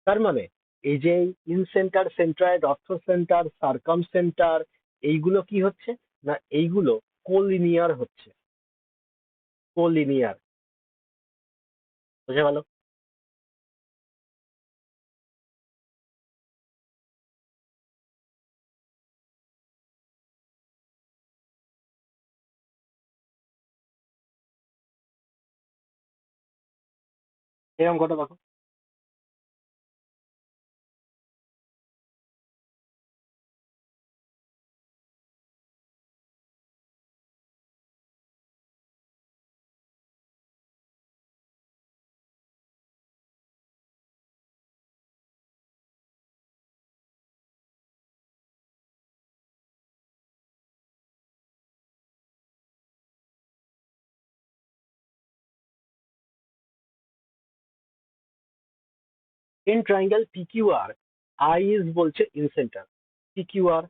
তার মানে এই যে ইনসেন্টার, সেন্ট্রয়েড, অর্থোসেন্টার, সার্কামসেন্টার, এইগুলো কি হচ্ছে না এইগুলো কোলিনিয়ার হচ্ছে, কোলিনিয়ার। বুঝে গেল? এই অঙ্কটা দেখো। In triangle PQR, I is বলছে ইনসেন্টার, পিকিউআর,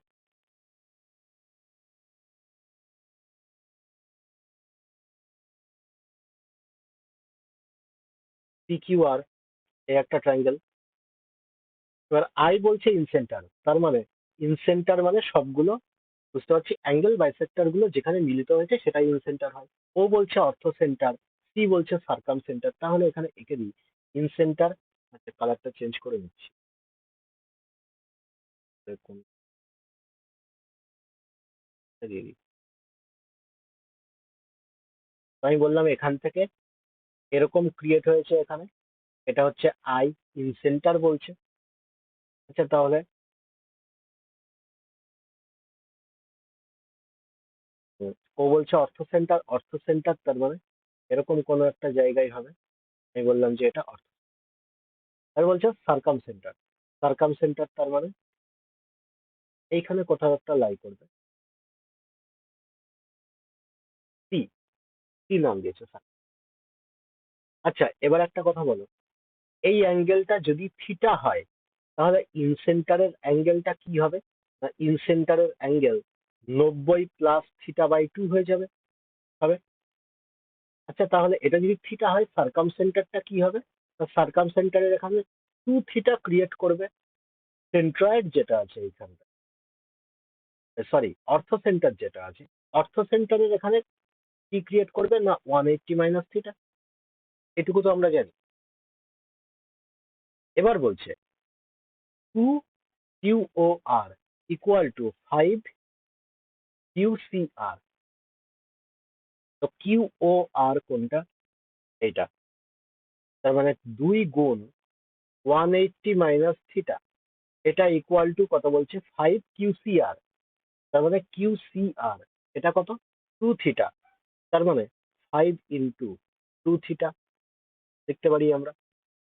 পিকিউআর এই একটা ট্রায়াঙ্গেল। এবার আই বলছে ইনসেন্টার, তার মানে ইনসেন্টার মানে সবগুলো, বুঝতে পারছি অ্যাঙ্গেল বাইসেক্টর গুলো যেখানে মিলিত হয়েছে সেটাই ইনসেন্টার হয়। ও বলছে অর্থো সেন্টার, সি বলছে সার্কাম সেন্টার, তাহলে এখানে একে দিই ইন সেন্টার। আচ্ছা, কালারটা চেঞ্জ করে নিচ্ছি। এরকম দিয়ে দিই। তো আমি বললাম এখান থেকে এরকম ক্রিয়েট হয়েছে এখানে, এটা হচ্ছে আই ইন সেন্টার বলছে। আচ্ছা, তাহলে ও বলছে অর্থ সেন্টার, অর্থ সেন্টার তার মানে এরকম কোনো একটা জায়গায় হবে। আমি বললাম যে এটা অর্থ। আর বলছে সার্কাম সেন্টার, সার্কাম সেন্টার তার মানে এইখানে কোথাও একটা লাই করবে। সি, সি নাম দিয়েছে স্যার। আচ্ছা, এবার একটা কথা বলো, এই অ্যাঙ্গেলটা যদি থিটা হয় তাহলে ইনসেন্টারের অ্যাঙ্গেলটা কি হবে? না, ইনসেন্টারের অ্যাঙ্গেল 90 + θ/2 হয়ে যাবে, হবে। আচ্ছা, তাহলে এটা যদি থিটা হয় সার্কাম সেন্টারটা কি হবে? সার্কাম সেন্টারের এখানে 2θ ক্রিয়েট করবে সেন্ট্রয়েড যেটা আছে এইখানটা, সরি অর্থ সেন্টার যেটা আছে, অর্থ সেন্টারের এখানে কি ক্রিয়েট করবে? না 180 - θ। এটুকু তো আমরা জানি। এবার বলছে 2QOR = 5QCR। তো QOR কোনটা? এইটা। তার মানে 2 গুণ 180 - θ, এটা ইকুয়াল টু কত বলছে? 5QCR। তার মানে QCR এটা কত? 2θ। তার মানে 5 × 2θ লিখতে পারি আমরা।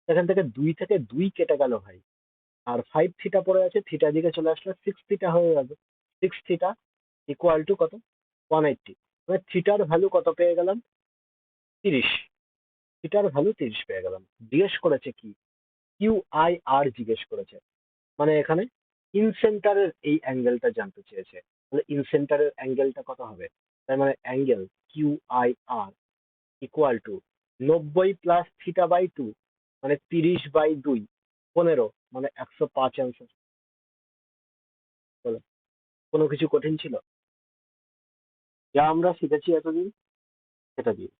এখান থেকে 2 থেকে 2 কেটে গেল ভাই, আর 5θ পড়ে আছে, থিটা দিকে চলে আসলে 6θ হয়ে যাবে। 6θ ইকুয়াল টু কত? 180। মানে থিটার ভ্যালু কত পেয়ে গেলাম? 30। থিটার ভ্যালু 30 পেয়ে গেলাম। জিজ্ঞেস করেছে কি? QIR জিজ্ঞেস করেছে, মানে এখানে ইনসেন্টারের এই অ্যাঙ্গেলটা জানতে চেয়েছে। তাহলে ইনসেন্টারের অ্যাঙ্গেলটা কত হবে? তার মানে অ্যাঙ্গেল QIR ইকুয়াল টু 90 + θ/2, মানে 30/2, 15, মানে 105 অ্যান্সার। বলো, কোনো কিছু কঠিন ছিল? যা আমরা শিখেছি এতদিন সেটা দিয়ে।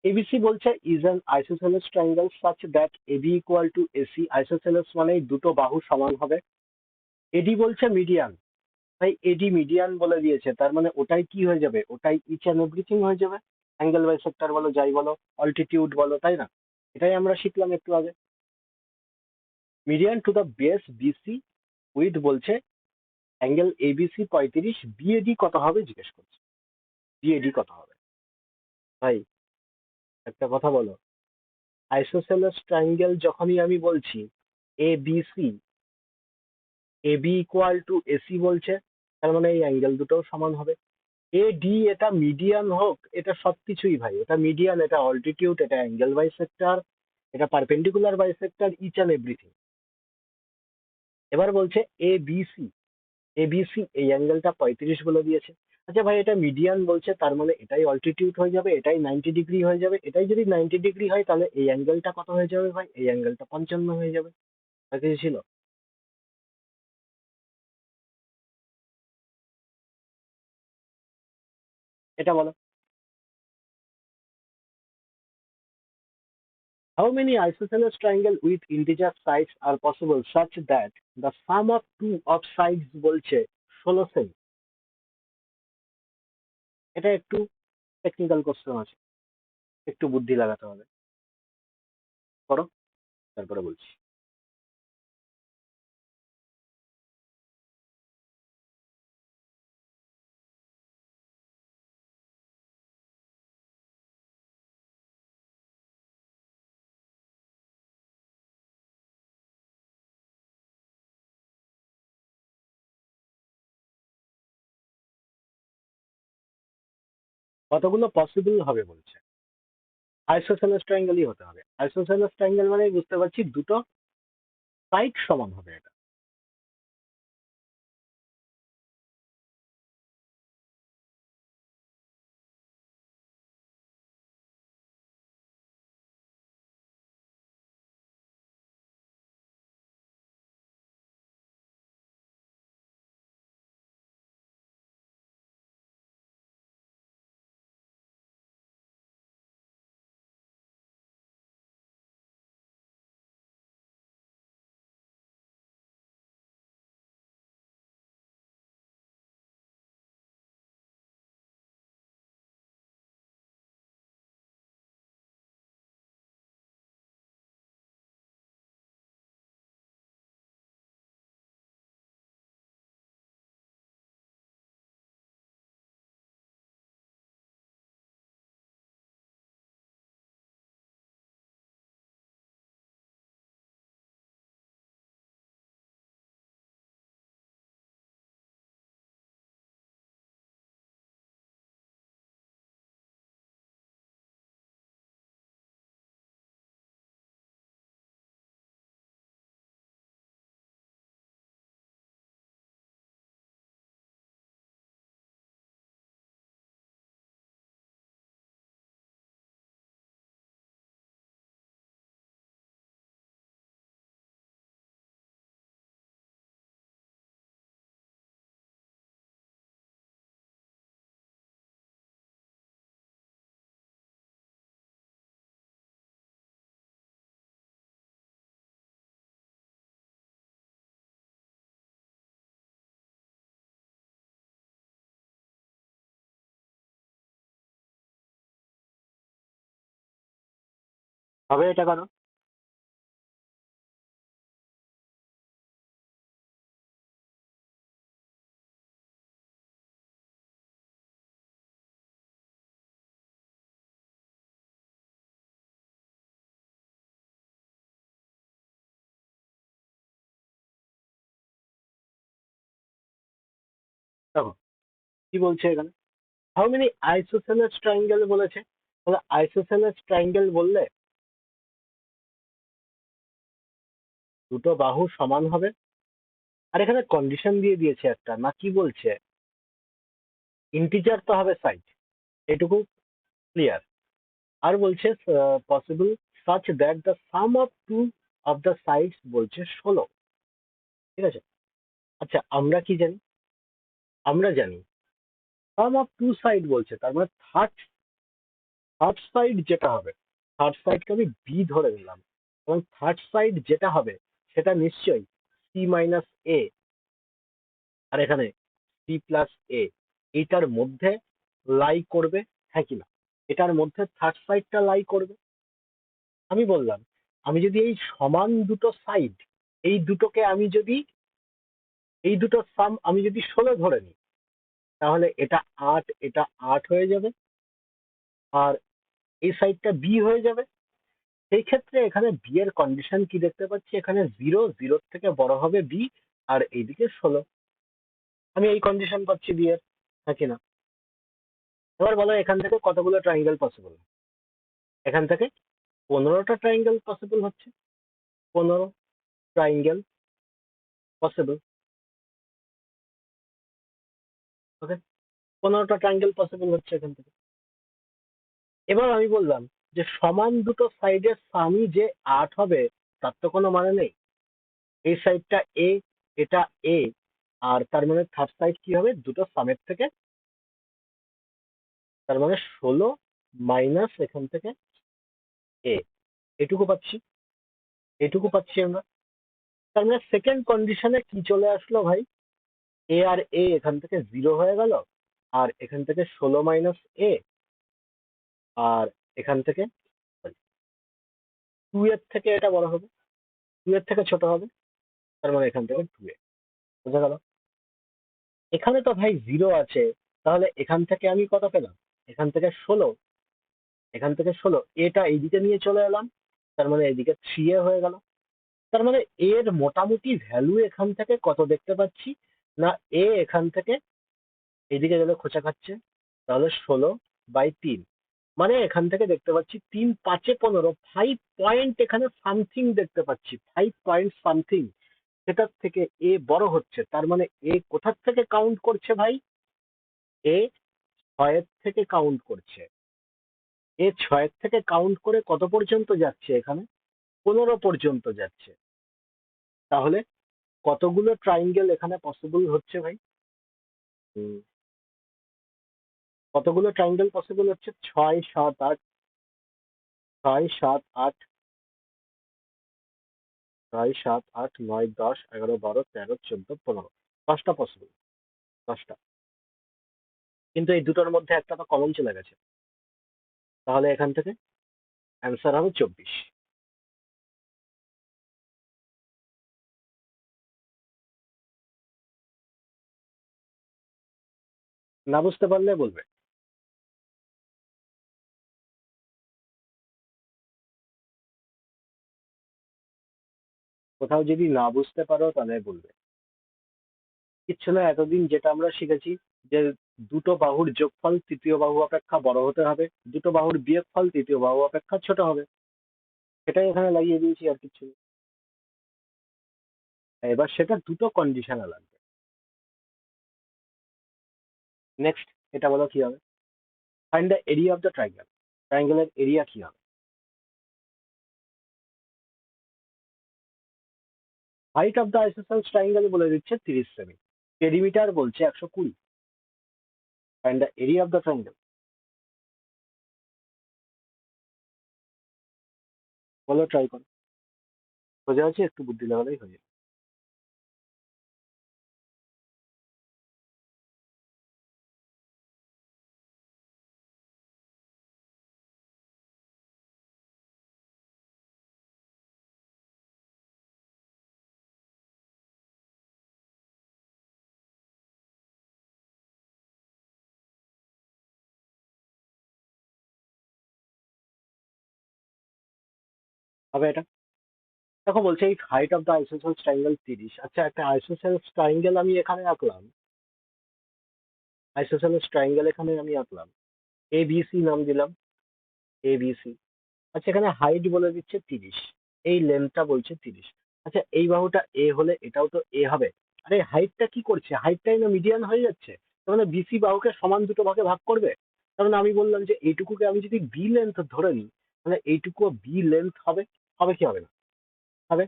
ABC বলছে is an isosceles triangle such that AB equal to AC। isosceles মানে দুটো বাহু সমান হবে। AD বলছে মিডিয়ান, তাই এডি মিডিয়ান বলে দিয়েছে, তার মানে ওটাই কি হয়ে যাবে? ওটাই ইচ অ্যান্ড এভরিথিং হয়ে যাবে। অ্যাঙ্গেল বাইসেক্টর বলো, যাই বলো, অল্টিটিউড বলো, তাই না? এটাই আমরা শিখলাম একটু আগে। Median to the base BC with বলছে অ্যাঙ্গেল এবিসি 35, বিএডি কত হবে জিজ্ঞেস করছে। বিএডি কত হবে? ভাই, একটা কথা বলো, আইসোসেলেস ট্রায়াঙ্গেল যখনই আমি বলছি A B C, A B equal to AC বলছে, তার মানে এই অ্যাঙ্গেল দুটোও সমান হবে। এ ডি এটা মিডিয়ান হোক, এটা সবকিছুই ভাই, এটা মিডিয়ান, এটা অল্টিটিউড, এটা অ্যাঙ্গেল বাইসেক্টর, এটা perpendicular bisector, each and everything. এবার বলছে A B C, A B C এই অ্যাঙ্গেলটা 35 বলে দিয়েছে। আচ্ছা ভাই, এটা মিডিয়ান বলছে, তার মানে এটাই অল্টিটিউড হয়ে যাবে, এটাই 90 ডিগ্রি হয়ে যাবে। এটাই যদি 90 ডিগ্রি হয় তাহলে এই অ্যাঙ্গেলটা কত হয়ে যাবে ভাই? এই অ্যাঙ্গেলটা 55 হয়ে যাবে। আর কিছু ছিল? এটা বলো। How many isosceles triangle with integer sides are possible such that the sum of two of sides বলছে 16 সেমি? এটা একটু টেকনিক্যাল কোশ্চেন আছে, একটু বুদ্ধি লাগাতে হবে। করো, তারপরে বলছি। কতগুলো পসিবল হবে বলছে? আইসোসেলেস ট্রায়াঙ্গেলই হতে হবে। আইসোসেলেস ট্রায়াঙ্গেল মানে বুঝতে পারছি দুটো সাইড সমান হবে এটা। হবে এটা কেন? দেখো কি বলছে এখানে, হাউ মেনি আইসোসেলেস ট্রায়াঙ্গেল বলেছে। তাহলে আইসোসেলেস ট্রায়াঙ্গেল বললে দুটো বাহু সমান হবে। আর এখানে কন্ডিশন দিয়ে দিয়েছে একটা, না কি বলছে, ইন্টিজার তো হবে সাইড, এটুকু ক্লিয়ার। আর বলছে possible such that the sum of two of the sides বলছে 16। ঠিক আছে। আচ্ছা আমরা কি জানি? আমরা জানি সাম অফ টু সাইড বলছে, তার মানে থার্ড থার্ড সাইড যেটা হবে, থার্ড সাইডকে আমি বি ধরে নিলাম, এবং থার্ড সাইড যেটা হবে সেটা নিশ্চয়ই সি মাইনাস এ, আর এখানে সি প্লাস এ, এইটার মধ্যে লাই করবে, হ্যাঁ কি না? এটার মধ্যে থার্ড সাইডটা লাই করবে। আমি বললাম আমি যদি এই সমান দুটো সাইড, এই দুটোকে আমি যদি, এই দুটো সাম আমি যদি 16 ধরে নিই, তাহলে এটা 8, এটা 8 হয়ে যাবে, আর এই সাইডটা বি হয়ে যাবে। সেই ক্ষেত্রে এখানে বি এর কন্ডিশন কি দেখতে পাচ্ছি, এখানে 0, 0 থেকে বড় হবে বি, আর এইদিকে 16। আমি এই কন্ডিশন পাচ্ছি বি এর, হ্যাঁ কি না? এবার বলো এখান থেকে কতগুলো ট্রায়াঙ্গেল পসিবল? এখান থেকে 15টা ট্রায়াঙ্গেল পসিবল হচ্ছে, 15 ট্রায়াঙ্গেল পসিবল। ওকে, 15টা ট্রায়াঙ্গেল পসিবল হচ্ছে এখান থেকে। এবার আমি বললাম যে সমান দুটো সাইডের সামই যে 8 হবে তার তো কোনো মানে নেই। এই সাইডটা এ, এটা এ, আর তার মানে থার্ড সাইড কি হবে, দুটো সামের থেকে, তার মানে 16 মাইনাস এখান থেকে এ, এটুকু পাচ্ছি, এটুকু পাচ্ছি আমরা। তার মানে সেকেন্ড কন্ডিশনে কি চলে আসলো ভাই, এ আর এ এখান থেকে 0 হয়ে গেল, আর এখান থেকে 16 মাইনাস এ, আর এখান থেকে 2 এর থেকে এটা বড় হবে, 2 এর থেকে ছোট হবে, তার মানে এখান থেকে 2 এ। বোঝা গেল? এখানে তো ভাই 0 আছে, তাহলে এখান থেকে আমি কত পেলাম, এখান থেকে 16, এখান থেকে 16 এটা এইদিকে নিয়ে চলে এলাম, তার মানে এদিকে 3a হয়ে গেল। তার মানে এর মোটামুটি ভ্যালু এখান থেকে কত দেখতে পাচ্ছি, না এ এখান থেকে এদিকে গেলে খোঁচা খাচ্ছে, তাহলে 16/3, মানে এখান থেকে দেখতে পাচ্ছি 3×5=15, 5 পয়েন্ট এখানে সামথিং দেখতে পাচ্ছি, 5 পয়েন্ট সামথিং। সেটার থেকে এ বড় হচ্ছে, তার মানে এ কোথার থেকে কাউন্ট করছে ভাই, এ 6 থেকে কাউন্ট করছে। এ 6 থেকে কাউন্ট করে কত পর্যন্ত যাচ্ছে, এখানে 15 পর্যন্ত যাচ্ছে। তাহলে কতগুলো ট্রায়াঙ্গেল এখানে পসিবল হচ্ছে ভাই? হুম, কতগুলো ট্রায়াঙ্গেল পসিবল হচ্ছে, 6, 7, 8, 6, 7, 8, 6, 7, 8, 9, 10, 11, 12, 13, 14, 15, 10টা পসিবল, 10টা। কিন্তু এই দুটোর মধ্যে একটা তো কমন চলে গেছে, তাহলে এখান থেকে অ্যান্সার হবে 24। না বুঝতে পারলে বলবে। কোথাও যদি না বুঝতে পারো তাহলে বলবে। কিচ্ছু না, এতদিন যেটা আমরা শিখেছি যে দুটো বাহুর যোগফল তৃতীয় বাহু অপেক্ষা বড় হতে হবে, দুটো বাহুর বিয়োগফল তৃতীয় বাহু অপেক্ষা ছোট হবে, সেটাই এখানে লাগিয়ে দিয়েছি, আর কিছু না। এবার সেটা দুটো কন্ডিশনে লাগবে। নেক্সট এটা বলো কি হবে, find the area of the triangle, ট্রায়াঙ্গেলের এরিয়া কি হবে? Height of the isosceles triangle বলে দিচ্ছে 30 সেমি, পেরিমিটার বলছে 120। Find the area of the triangle, বলো, ট্রাই করো, বোঝা যাচ্ছে, একটু বুদ্ধি লাগালেই হয়ে যাবে। হবে এটা। দেখো বলছে এই হাইট অফ দ্য আইসোসেলস ট্রায়াঙ্গেল 30। আচ্ছা, একটা আইসোসেলস ট্রায়াঙ্গেল আমি এখানে আঁকলাম, আইসোসেলস ট্রায়াঙ্গেল এখানে আমি আঁকলাম, এ বি সি নাম দিলাম, এ বি সি। আচ্ছা, এখানে হাইট বলে দিচ্ছে 30, এই লেন্থটা বলছে 30। আচ্ছা, এই বাহুটা এ হলে এটাও তো এ হবে। আরে হাইটটা কি করছে, হাইটটাই না মিডিয়ান হয়ে যাচ্ছে। তার মানে বিসি বাহুকে সমান দুটো ভাগে ভাগ করবে। তার মানে আমি বললাম যে এইটুকুকে আমি যদি বি লেন্থ ধরে নিই, তাহলে এইটুকু বি লেন্থ হবে। হবে কি হবে না? হবে।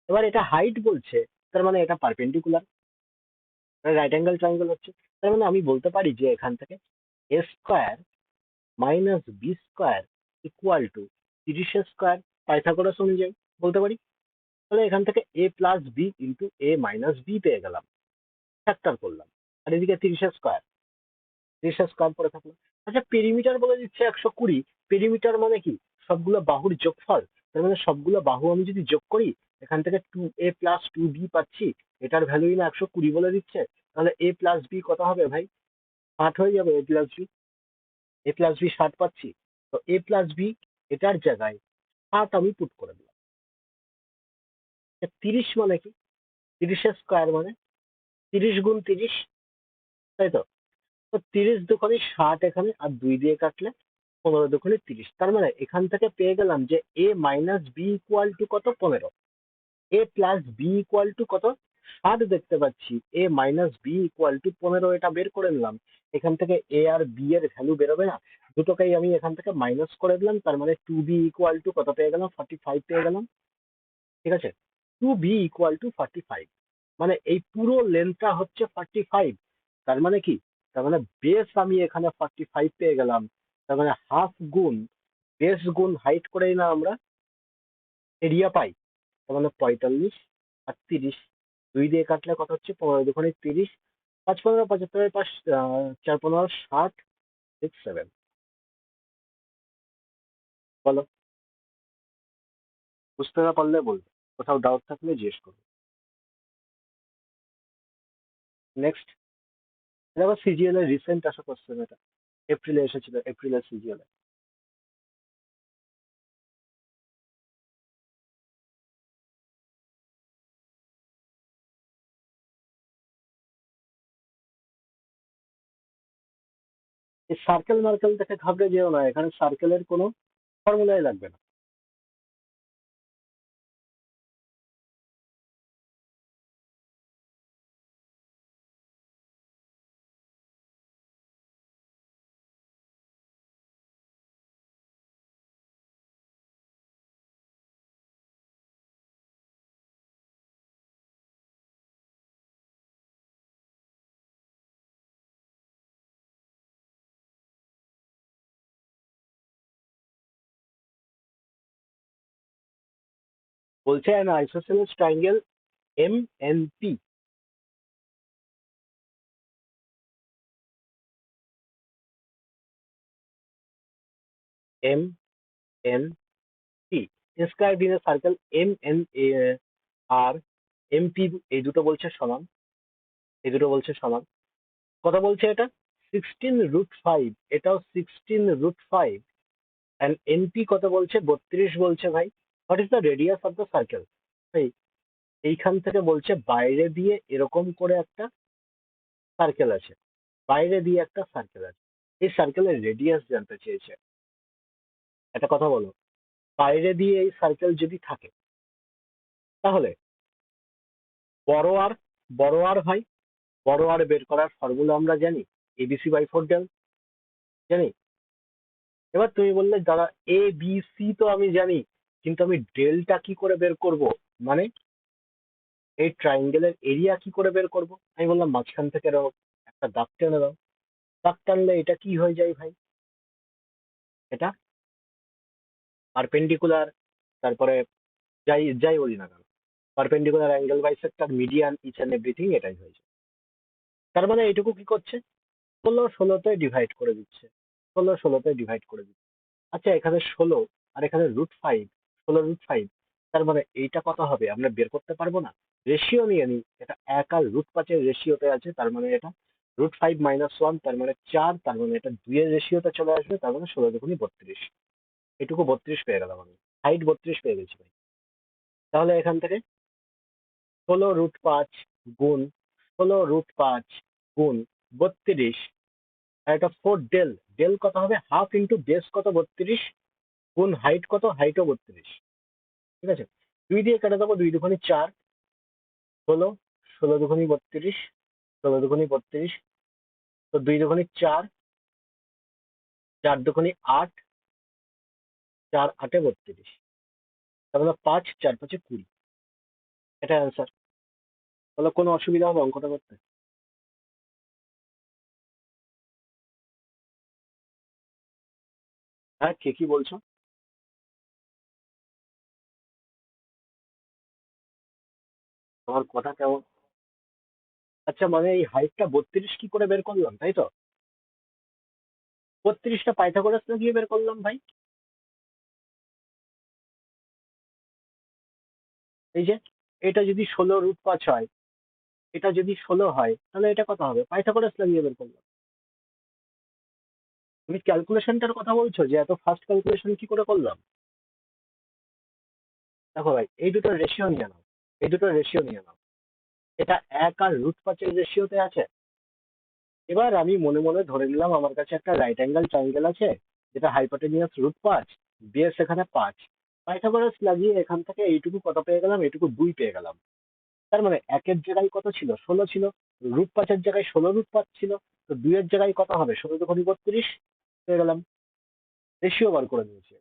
এবার এটা হাইট বলছে, তার মানে এটা পারপেন্ডিকুলার, রাইট অ্যাঙ্গেল ট্রায়াঙ্গেল হচ্ছে। তার মানে আমি বলতে পারি যে এখান থেকে A square minus B square equal to 30 square, Pythagoras অনুযায়ী বলতে পারি। তাহলে এখান থেকে A plus B into A minus B পেয়ে গেলাম, ফ্যাক্টর করলাম। আর এদিকে 30 স্কোয়ার, 30 স্কোয়ার পরে থাকলো। আচ্ছা, পেরিমিটার বলে দিচ্ছে 120। পেরিমিটার মানে কি? সবগুলো বাহুর যোগফল। তার মানে সবগুলো বাহু আমি যদি যোগ করি, এখান থেকে 2a প্লাস 2b পাচ্ছি, এটার ভ্যালুই না 120 বলে দিচ্ছে। তাহলে a প্লাস বি কত হবে ভাই? 60 হয়ে যাবে। এ প্লাস বি, এ প্লাস বি 60 পাচ্ছি। তো এ প্লাস বি এটার জায়গায় 60 আমি পুট করে দিলাম। 30 মানে কি? 30 স্কোয়ার মানে 30 গুণ 30, তাই তো? তো 30 দুগুণে 60 এখানে, আর 2 দিয়ে কাটলে 15 দুগুণে 30। তার মানে এখান থেকে পেয়ে গেলাম যে এ মাইনাস বি ইকুয়াল টু কত? 15। এ প্লাস বি ইকুয়াল টু কত? 60 দেখতে পাচ্ছি। এ মাইনাস বি ইকুয়াল টু 15, এটা বের করে নিলাম। এখান থেকে এ আর বি এর ভ্যালু বেরোবে না, দুটোকেই আমি এখান থেকে মাইনাস করে দিলাম। তার মানে 2b ইকুয়াল টু কত পেয়ে গেলাম? 45 পেয়ে গেলাম। ঠিক আছে, 2b ইকুয়াল টু 45। মানে এই পুরো লেন্থটা হচ্ছে 45। তার মানে কি? তার মানে বেস আমি এখানে 45 পেয়ে গেলাম। তার মানে হাফ গুণ বেস গুণ হাইট করেই না আমরা এরিয়া পাই। তার মানে 45 আর 30, 2 দিয়ে কাটলে কত হচ্ছে? 15 দুগুণে 30, 5 15 75, 5 4 15 60, 6 7। বলো, বুঝতে না পারলে বলবে, কোথাও ডাউট থাকলে জিজ্ঞেস করবে। নেক্সট, এটা আবার সিজিএল এর রিসেন্ট আসা কোশ্চেন। এটা এপ্রিলে এসেছিল, এপ্রিলের সিজিএল। এই সার্কেল মার্কেল দেখে ঘাবড়ে যেও না, এখানে সার্কেলের কোনো ফর্মুলাই লাগবে না। বলছে an isosceles triangle MNP, MNP inscribed in a circle MNR MP, এই দুটো বলছে সমান, এই দুটো বলছে সমান। কথা বলছে এটা 16√5, এটাও 16√5, and NP কত বলছে? 32 বলছে ভাই। What is the radius of the circle? ভাই, এইখান থেকে বলছে বাইরে দিয়ে এরকম করে একটা সার্কেল আছে, বাইরে দিয়ে একটা সার্কেল আছে, এই সার্কেলের রেডিয়াস জানতে চেয়েছে। একটা কথা বলো, বাইরে দিয়ে এই সার্কেল যদি থাকে, তাহলে বড় আর, বড় আর হয়, বড় আর বের করার ফর্মুলা আমরা জানি, ABC/4 জানি। এবার তুমি বললে দাদা এ বি সি তো আমি জানি, কিন্তু আমি ডেলটা কি করে বের করব? মানে এই ট্রাইঙ্গেলের এরিয়া কি করে বের করব? আমি বললাম মাঝখান থেকে একটা দাগ টেনে দাও। দাগ টানলে এটা কি হয়ে যায় ভাই? এটা পারপেন্ডিকুলার, তারপরে যাই যাই বলি না কেন, perpendicular angle bisector, median, each and everything এটাই হয়েছে। তার মানে এইটুকু কি করছে? 16 16-তে ডিভাইড করে দিচ্ছে, 16 16-তে ডিভাইড করে দিচ্ছে। আচ্ছা, এখানে 16 আর এখানে √5, 16√5। তার মানে এইটা কত হবে আমরা বের করতে পারবো না? রেশিও নিয়ে নিই, এটা 1 আর √5-এর রেশিওতে আছে। তার মানে এটা √5 - 1, তার মানে 4, তার মানে এটা 2 এর রেশিওতে চলে আসবে। তার মানে 16 দুগুণে 32, এটুকু 32 পেয়ে গেলাম আমি। হাইট 32 পেয়ে গেছি ভাই। তাহলে এখান থেকে 16√5 গুণ 16√5 গুণ 32, আর এটা 4 ডেল, ডেল কত হবে, হাফ ইন্টু বেস কত 32 গুণ হাইট কত, হাইটও 32। ঠিক আছে, 2 দিয়ে কেটে দেবো, 2 দুগুণে 4, 16, 16 দুগুণে 32, 16 দুগুণে 32, তো 2 দুগুণে 4, 4 দুগুণে 8, 4 8 32, তাহলে 5 4 5 20। এটা অ্যান্সার। তাহলে কোনো অসুবিধা হবে অঙ্কটা করতে? হ্যাঁ, কে কি বলছো? তোমার কথা কেমন? আচ্ছা, মানে এই হাইটটা 32 কি করে বের করলাম, তাই তো? 32টা পাইথাগোরাস লাগিয়ে বের করলাম ভাই। এই যে, এটা যদি 16√5 হয়, এটা যদি 16 হয়, তাহলে এটা কত হবে, পাইথাগোরাস লাগিয়ে বের করলাম। তুমি ক্যালকুলেশনটার কথা বলছো, যে এত ফাস্ট ক্যালকুলেশন কি করে করলাম? দেখো ভাই, এই দুটোর রেশিও নিয়ে নাও, এই দুটোর রেশিও নিয়ে নাও। এটা 1 আর √5-এর রেশিওতে আছে। এবার আমি মনে মনে ধরে নিলাম আমার কাছে একটা রাইট অ্যাঙ্গেল ট্রাইঙ্গেল আছে, যেটা হাইপোটেনিয়াস √5, বেস এখানে 5। পাইথাগোরাস লাগিয়ে এখান থেকে এইটুকু কত পেয়ে গেলাম, এইটুকু 2 পেয়ে গেলাম। তার মানে একের জায়গায় কত ছিল, 16 ছিল। √5-এর জায়গায় 16√5 ছিল। তো 2-এর জায়গায় কত হবে, 16 দুগুণে 32 পেয়ে গেলাম। রেশিও বার করে নিয়েছি।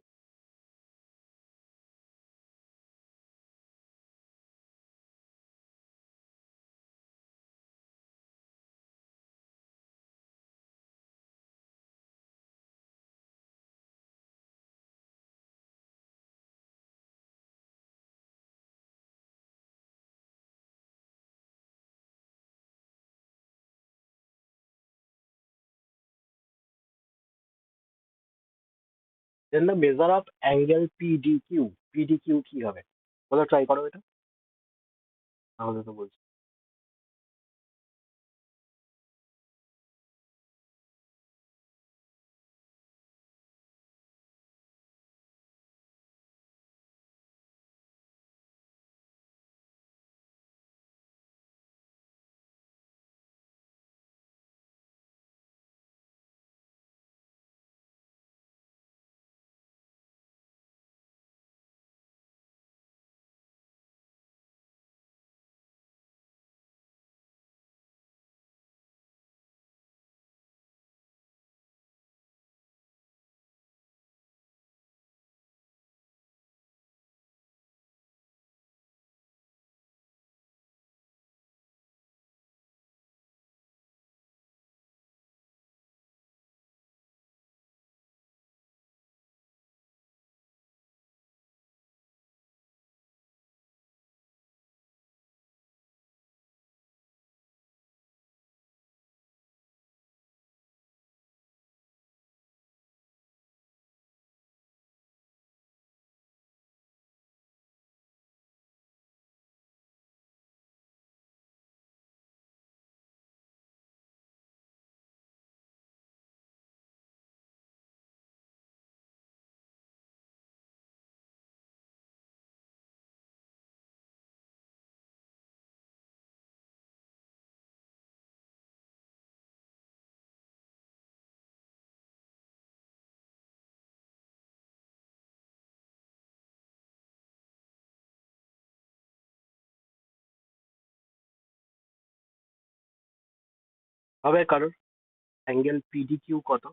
দেন দ্য মেজার অফ অ্যাঙ্গেল পিডিকিউ। পিডিকিউ কি হবে, বলো, ট্রাই করো এটা। তাহলে তো বলছি। হবে কারোর অ্যাঙ্গেল পিডিকিউ কত?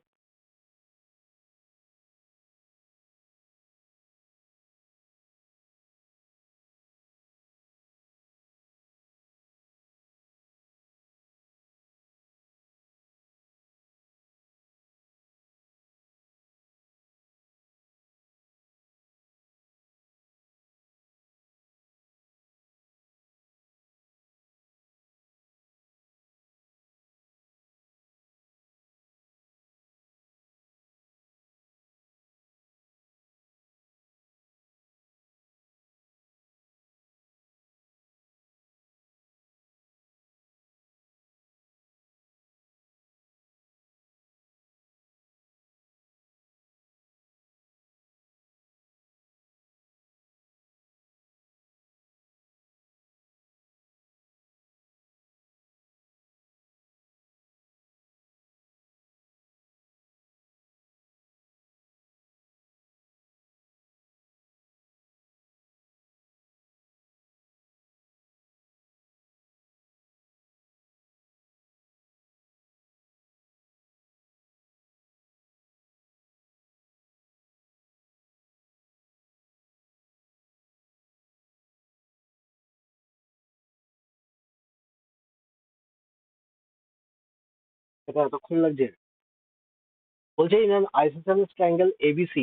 এটা এতক্ষণ লাগছে? বলছে in an isosceles triangle ABC,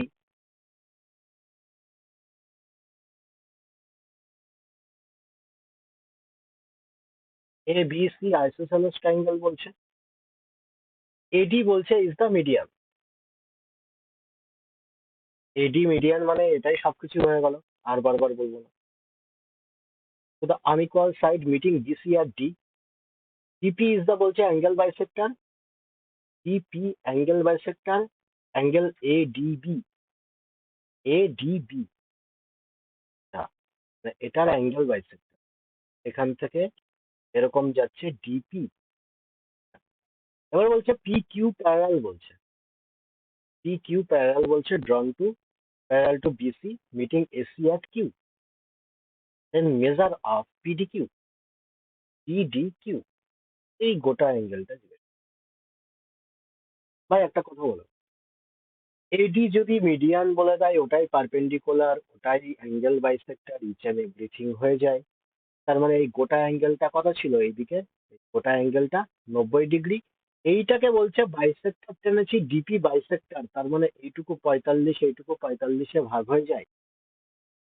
ABC isosceles triangle বলছে, AD বলছে is the median। AD median মানে এটাই সবকিছু হয়ে গেল, আর বারবার বলবো না। তো the unequal side meeting BC at D, DP is the বলছে angle bisector, DP angle bisector, angle ADB, ADB, এটার অ্যাঙ্গেল বাইসেক্টর, এখান থেকে এরকম যাচ্ছে ডিপি। এবার বলছে পি কিউ প্যারাল বলছে, পি কিউ প্যারাল বলছে drawn to parallel to BC meeting AC at Q, then measure of PDQ, PDQ, এই গোটা অ্যাঙ্গেলটা দিবে। ভাই একটা কথা বলো, এডি যদি মিডিয়ান বলে দেয় ওটাই পারপেন্ডিকুলার, ওটাই angle bisector, each and everything হয়ে যায়, তার মানে এই গোটা অ্যাঙ্গেলটা কত ছিল এইদিকে, গোটা অ্যাঙ্গেলটা 90 ডিগ্রি। এইটাকে বলছে বাইসেক্টর টেনেছি, ডিপি বাইসেক্টর, তার মানে এইটুকু 45, এইটুকু 45-এ ভাগ হয়ে যায়।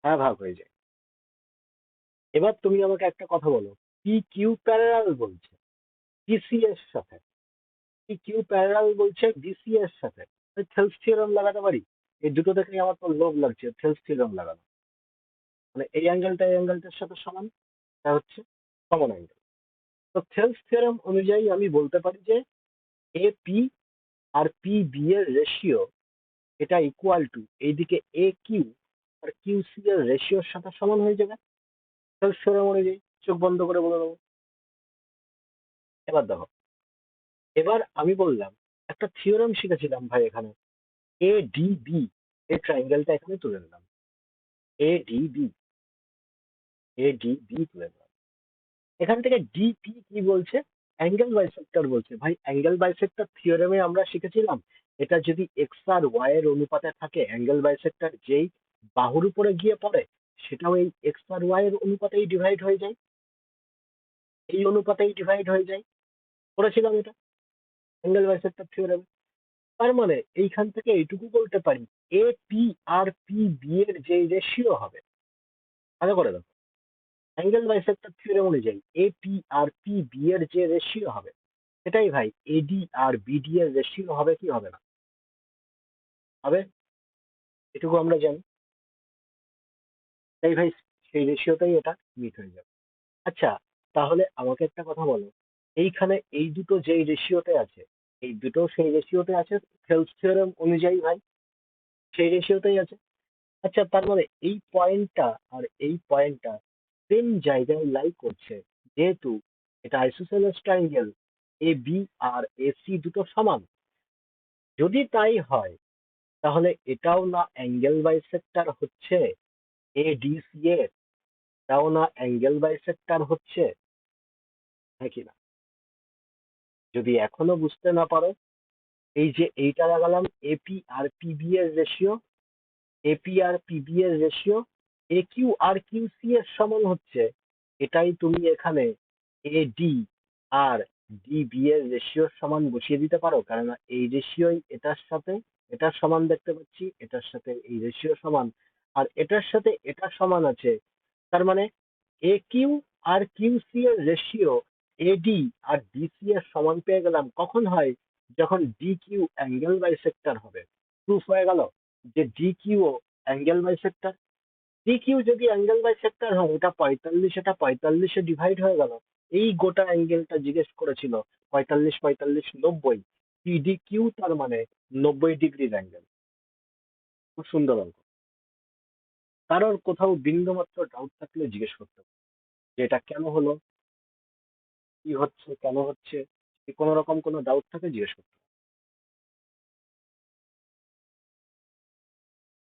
হ্যাঁ, ভাগ হয়ে যায়। এবার তুমি আমাকে একটা কথা বলো, পি কিউ প্যারালাল বলছে পিসি এর সাথে, পি কিউ প্যারালাল বলছে বিসি এর সাথে, থেলস থিওরেম লাগাতে পারি। এই দুটো দেখেই আমার তো লোভ লাগছে থেলস থিওরেম লাগানো, মানে এই অ্যাঙ্গেলটা এই অ্যাঙ্গেলটার সাথে সমান, এটা হচ্ছে কমন অ্যাঙ্গেল। তো থেলস থিওরেম অনুযায়ী আমি বলতে পারি যে এ পি আর পি বি এর রেশিও, এটা ইকুয়াল টু এইদিকে A Q R Q C এর রেশিওর সাথে সমান হয়ে যাবে। তাহলে সেরকম অনুযায়ী চোখ বন্ধ করে বলে দেবো। এবার দেখো, এবার আমি বললাম একটা থিওরেম শিখেছিলাম ভাই এখানে, এ ডি বি, এই ট্রাইঙ্গেলটা এখানে তুলে নিলাম, A D B, A D B তুলে নিলাম। এখান থেকে ডিপি কি বলছে, অ্যাঙ্গেল বাইসেক্টর বলছে। ভাই অ্যাঙ্গেল বাইসেক্টর থিওরেমে আমরা শিখেছিলাম এটা যদি এক্স আর ওয়াই এর অনুপাতে থাকে, অ্যাঙ্গেল বাইসেক্টর যেই বাহুর উপরে গিয়ে পড়ে সেটাও এই এক্স আর ওয়াই এর অনুপাতেই ডিভাইড হয়ে যায়, এই অনুপাতেই ডিভাইড হয়ে যায়, করেছিলাম এটা অ্যাঙ্গেল বাইসেক্টর থিওরেমে। তার মানে এইখান থেকে এইটুকু বলতে পারি, এ পি আর পি বি এর যে রেশিও হবে, ভালো করে দেখো, অ্যাঙ্গেল বাইসেক্টর থিওরেম অনুযায়ী এ পি আর পি বি এর যে রেশিও হবে, সেটাই ভাই এডি আর বিডি এর রেশিও হবে কি হবে না, হবে, এটুকু আমরা জানি। তাই ভাই সেই রেশিওটাই এটা মিট হয়ে যাবে। আচ্ছা, তাহলে আমাকে একটা কথা বলো, এইখানে এই দুটো যেই রেশিওতে আছে, এই দুটো সেই রেশিওতে আছে থেলস থিওরেম অনুযায়ী ভাই, সেই রেশিওতেই আছে। আচ্ছা, তার মানে এই পয়েন্টটা আর এই পয়েন্টটা সেম জায়গায় লাই করছে, যেহেতু এটা আইসোসেলেস ট্রায়াঙ্গেল, এ বি আর এ সি দুটো সমান। যদি তাই হয় তাহলে এটাও না অ্যাঙ্গেল বাইসেক্টর হচ্ছে এডিসি এর, এটাও না অ্যাঙ্গেল বাইসেক্টর হচ্ছে, হ্যাঁ কি না? যদি এখনো বুঝতে না পারো, এই যে এইটা লাগালাম এপি আর পিবি এর রেশিও, এপি আর পিবি এর ratio A Q R Q C এর সমান হচ্ছে, এটাই তুমি এখানে এডি আর ডিবি এর রেশিওর সমান বসিয়ে দিতে পারো, কেননা এই রেশিওই এটার সাথে এটার সমান দেখতে পাচ্ছি, এটার সাথে এই রেশিও সমান, আর এটার সাথে এটা সমান আছে। তার মানে এ কিউ আর কিউ সি এর রেশিও এডি আর ডিসি এর সমান পেয়ে গেলাম। কখন হয়, যখন ডি কিউ অ্যাঙ্গেল বাইসেক্টর হবে। প্রুফ হয়ে গেল যে ডি কিউ ও অ্যাঙ্গেল বাইসেক্টর। ডি কিউ যদি অ্যাঙ্গেল বাইসেক্টর হয়, এটা 45, এটা 45-এ ডিভাইড হয়ে গেল। এই গোটা অ্যাঙ্গেলটা জিজ্ঞেস করেছিল 45, 45, 90, পিডি কিউ, তার মানে 90 ডিগ্রির অ্যাঙ্গেল। খুব সুন্দর অঙ্ক। কারোর কোথাও বিন্দুমাত্র ডাউট থাকলে জিজ্ঞেস করতে হবে যে এটা কেন হলো, কি হচ্ছে, কেন হচ্ছে, যদি কোনো রকম কোনো ডাউট থাকে জিজ্ঞেস করতে হবে।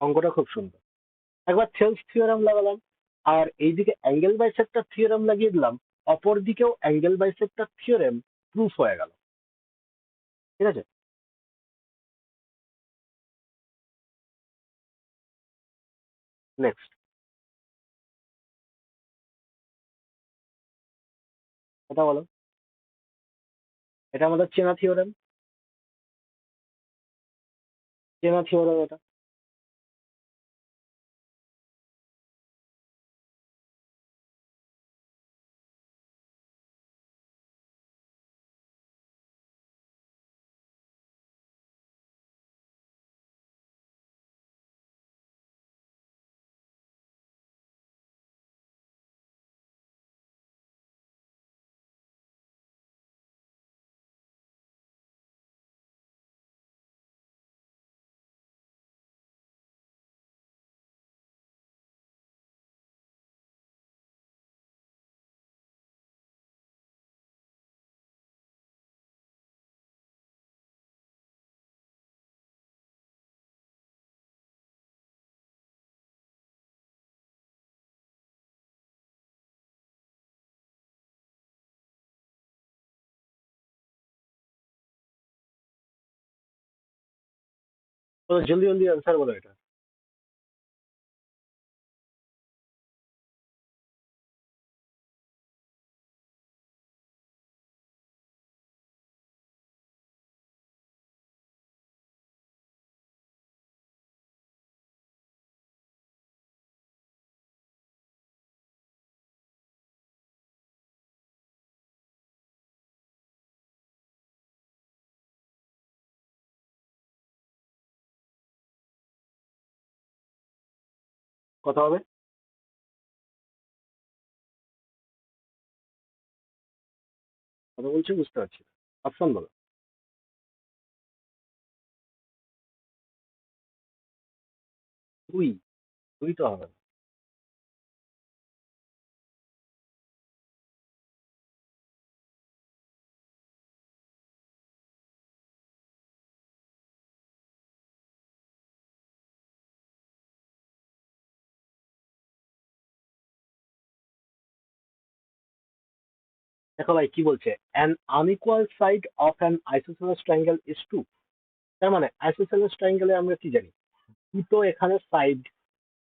অঙ্কটা খুব সুন্দর। একবার থেলস থিওরাম লাগালাম, আর এইদিকে অ্যাঙ্গেল বাইসেক্টর থিওরাম লাগিয়ে দিলাম, অপর দিকেও অ্যাঙ্গেল বাইসেক্টর থিওরেম প্রুফ হয়ে গেল। ঠিক আছে, নেক্সট কথা বলো। এটা আমাদের চেনা থিওরেম, চেনা থিওরেম এটা। তো জলদি জলদি আনসার বলো এটা। কথা হবে, কথা বলছি বুঝতে পারছি না। অপশন বলো। দুই, দুই তো হবে না। দেখো ভাই কি বলছে, an unequal side of an isosceles triangle is two। তার মানে আইসোসেলেস ট্রায়াঙ্গেলে আমরা কি জানি, দুটো এখানে সাইড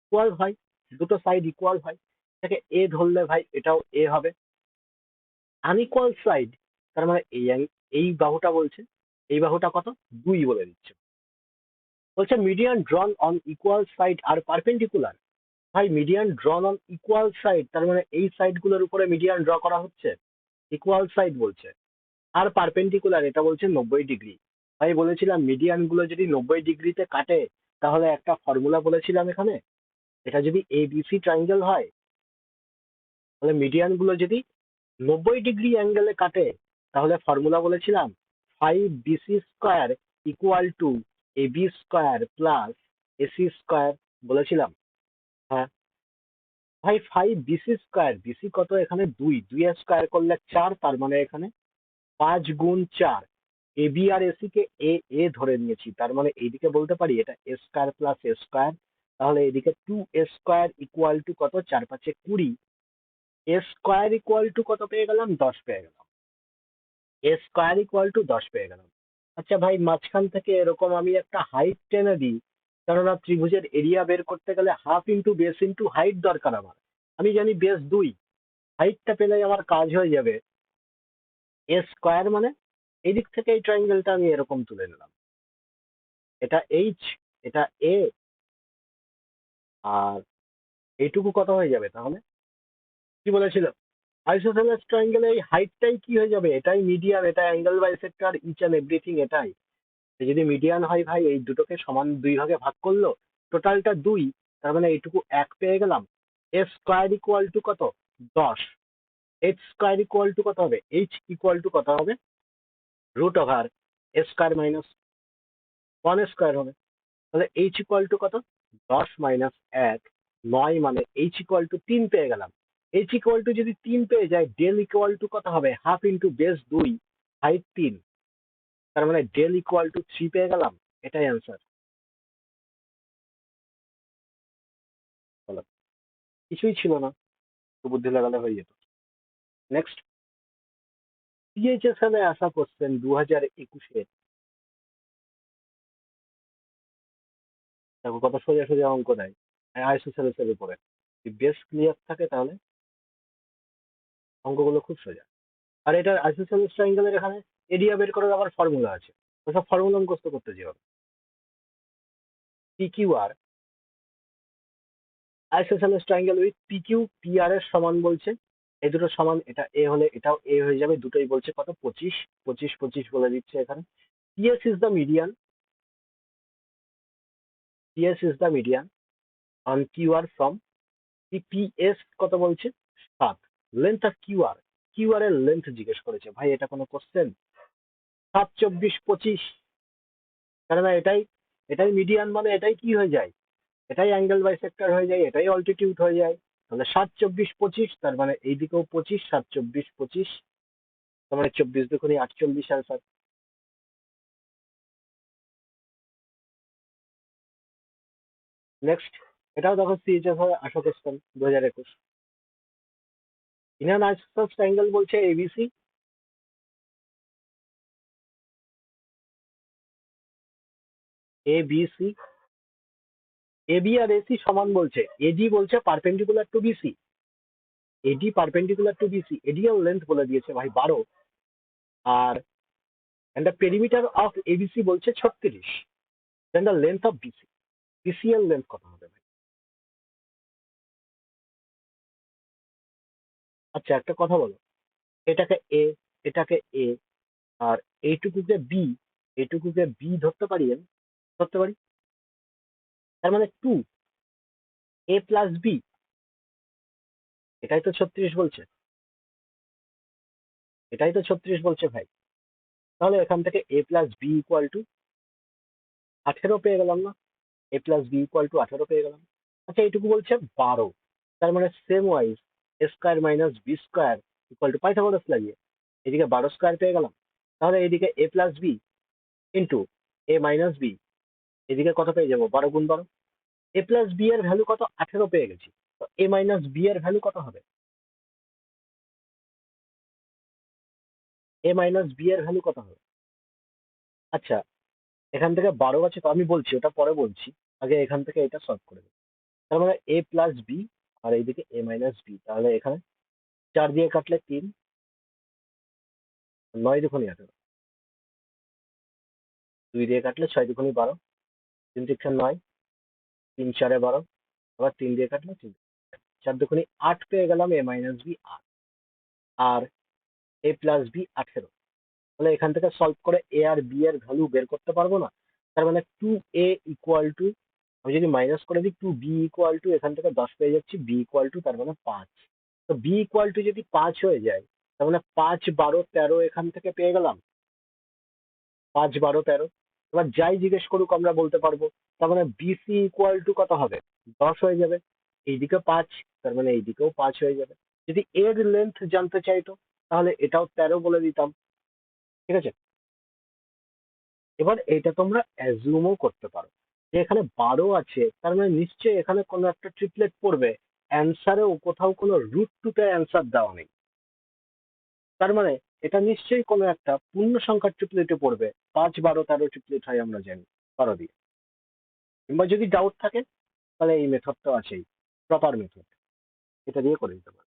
ইকুয়াল হয়, দুটো সাইড ইকুয়াল হয়, এটাকে এ ধরলে ভাই এটাও এ হবে। আনইকুয়াল সাইড তার মানে এই বাহুটা বলছে, এই বাহুটা কত, দুই বলে দিচ্ছে। বলছে median drawn on equal side আর পারপেন্ডিকুলার। ভাই median drawn on equal side তার মানে এই সাইড গুলোর উপরে মিডিয়ান ড্র করা হচ্ছে, ইকুয়াল সাইড বলছে। আর পারপেন্ডিকুলার এটা বলছে 90 ডিগ্রি। ভাই বলেছিলাম মিডিয়ান গুলো যদি 90 ডিগ্রিতে কাটে, তাহলে একটা ফর্মুলা বলেছিলাম এখানে, এটা যদি এবিসি ট্রায়াঙ্গেল হয়, তাহলে মিডিয়ান গুলো যদি 90 ডিগ্রি অ্যাঙ্গেলে কাটে, তাহলে ফর্মুলা বলেছিলাম 5BC² equal to AB² plus AC², বলেছিলাম। হ্যাঁ ভাই, 5BC², বিসি কত এখানে, দুই, দুইয়ের স্কোয়ার করলে 4, তার মানে এখানে 5 গুণ 4। এবি আর এসি কে এ এ ধরে নিয়েছি, তার মানে এইদিকে বলতে পারি এটা A² প্লাস A²। তাহলে এদিকে 2A² ইকুয়াল টু কত, 4×5=20। A² ইকুয়াল টু কত পেয়ে গেলাম, 10 পেয়ে গেলাম। A² ইকুয়াল টু 10 পেয়ে গেলাম। আচ্ছা ভাই, মাঝখান থেকে এরকম আমি একটা হাইট টেনে দিই, কেননা ত্রিভুজের এরিয়া বের করতে গেলে half into base into height দরকার আমার। আমি জানি বেস 2, হাইটটা পেলেই আমার কাজ হয়ে যাবে। A² মানে এই দিক থেকে এই ট্রায়াঙ্গেলটা আমি এরকম তুলে নিলাম, এটা এইচ, এটা এ, আর এইটুকু কত হয়ে যাবে তাহলে, কি বলেছিল, আইসোসেলেস ট্রায়াঙ্গেলে এই হাইটটাই কি হয়ে যাবে, এটাই মিডিয়ান, এটা angle bisector, each and everything এটাই। যদি মিডিয়ান হয় ভাই, এই দুটোকে সমান দুই ভাগে ভাগ করলো, টোটালটা 2, তার মানে এইটুকু 1 পেয়ে গেলাম। A² ইকুয়াল টু কত, 10। H² ইকুয়াল টু কত হবে, H ইকুয়াল টু কত হবে, √A² - 1² হবে। তাহলে H ইকুয়াল টু কত, 10 - 1, 9, মানে H ইকুয়াল টু 3 পেয়ে গেলাম। H ইকুয়াল টু যদি 3 পেয়ে যায়, ডেল ইকুয়াল টু কত হবে, হাফ ইন্টু বেস 2, হাইট 3, তার মানে ডেল ইকুয়াল টু 3 পেয়ে গেলাম। এটাই অ্যান্সার। বলো, কিছুই ছিল না, একটু বুদ্ধি লাগালে হয়ে যেত। নেক্সট, সিএইচএসএল এ আসা কোশ্চেন 2021-এ। দেখো কত সোজা সোজা অঙ্ক দেয় আইসোসেলেস এর উপরে, যদি বেস ক্লিয়ার থাকে তাহলে অঙ্কগুলো খুব সোজা। আর এটা আইসোসেলেস ট্রায়াঙ্গেলের এখানে এরিয়া বের করার আবার ফর্মুলা আছে, ওসব ফর্মুলা মুখস্থ করতে যেও না। P Q R isosceles triangle with P Q P R এর সমান বলছে, এই দুটো সমান, এটা এ হলে এটাও এ হয়ে যাবে, দুটোই বলছে কত 25, 25 25 বলে দিচ্ছে এখানে। TS is the median, TS is the median on Q R from PPS কত বলছে 7, length of Q R, Q R এর লেন্থ জিজ্ঞেস করেছে ভাই, এটা কোনো কোশ্চেন? 7 24 25, কারণ এটাই এটাই মিডিয়ান, মানে এটাই কি হয়ে যায়, এটাই অ্যাঙ্গেল বাইসেক্টর হয়ে যায়, এটাই অল্টিটিউড হয়ে যায়। তাহলে 7 24 25, তার মানে এইদিকেও 25, 7 24 25, তার মানে 24 দুগুণে 48 আনসার। নেক্সট, এটাও দেখো সিএইচএস হবে 18 question 2021। In an isosceles triangle বলছে এবিসি, এবিসি, এবি আর এসি সমান বলছে, এডি বলছে perpendicular to BC, AD perpendicular to BC, AD এর লেন্থ বলে দিয়েছে ভাই 12, আর and the perimeter of ABC বলছে 36, then the length of BC, BC এর লেন্থ কত হবে ভাই? আচ্ছা একটা কথা বলো, এটাকে এ, এটাকে এ, আর এইটুকুকে বি, এইটুকুকে বি ধরতে পারি আমি, ধরতে পারি, তার মানে 2 a+b, এটাই তো 36 বলছে, এটাই তো 36 বলছে ভাই। তাহলে এখান থেকে a+b = 18 পেয়ে গেলাম না, a+b = 18 পেয়ে গেলাম। আচ্ছা এইটুকু বলছে 12, তার মানে same wise a² - b² Pythagoras লাগিয়ে এদিকে 12² পেয়ে গেলাম। তাহলে এদিকে a+b ইন্টু a-b, এদিকে কত পেয়ে যাবো, 12 × 12। a+b এর ভ্যালু কত, 18 পেয়ে গেছি, তো a-b এর ভ্যালু কত হবে, a-b এর ভ্যালু কত হবে? আচ্ছা এখান থেকে 12 আছে, তো আমি বলছি ওটা পরে বলছি, আগে এখান থেকে এটা সলভ করে দিই। তার মানে a+b আর এইদিকে a-b, তাহলে এখানে 4 দিয়ে কাটলে 3, 9 দুগুণে 18, 2 দিয়ে কাটলে 6 দুগুণে 12, 3 তিরিক্ষা 9, 3 4 12, আবার 3 দিয়ে কাটলে 3, 4 দুগুণে 8 পেয়ে গেলাম a-b 8, আর a+b 18। তাহলে এখান থেকে সলভ করে এ আর বি এর ভ্যালু বের করতে পারবো না? তার মানে 2a = আমি যদি মাইনাস করে দিই 2b = এখান থেকে 10 পেয়ে যাচ্ছি, b = তার মানে 5। তো b = যদি 5 হয়ে যায়, তার মানে 5 12 13 এখান থেকে পেয়ে গেলাম, 5 12 13। এবার যাই জিজ্ঞেস করুক আমরা বলতে পারবো। তার মানে bc = কত হবে, 10 হয়ে যাবে, এইদিকে 5, তার মানে এইদিকেও 5 হয়ে যাবে। যদি এর লেন্থ জানতে চাইতো তাহলে এটাও 13 বলে দিতাম, ঠিক আছে। এবার এটা তোমরা অ্যাজিউমও করতে পারো যে এখানে 12 আছে, তার মানে নিশ্চয়ই এখানে কোনো একটা ট্রিপলেট পড়বে, অ্যান্সারেও কোথাও কোনো √2 তে অ্যান্সার দেওয়া নেই, তার মানে এটা নিশ্চয়ই কোনো একটা পূর্ণ সংখ্যার ট্রিপলেটে পড়বে। 5 12 13 ট্রিপলেট হয় আমরা জানি 12 দিয়ে। কিংবা যদি ডাউট থাকে তাহলে এই মেথডটাও আছেই, প্রপার মেথড, এটা দিয়ে করে দিতে পারো।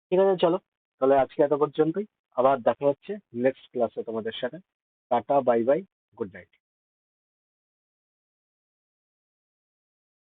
ঠিক আছে চলো, তাহলে আজকে এত পর্যন্তই, আবার দেখা হচ্ছে নেক্সট ক্লাসে তোমাদের সাথে। Tata bye bye, good night.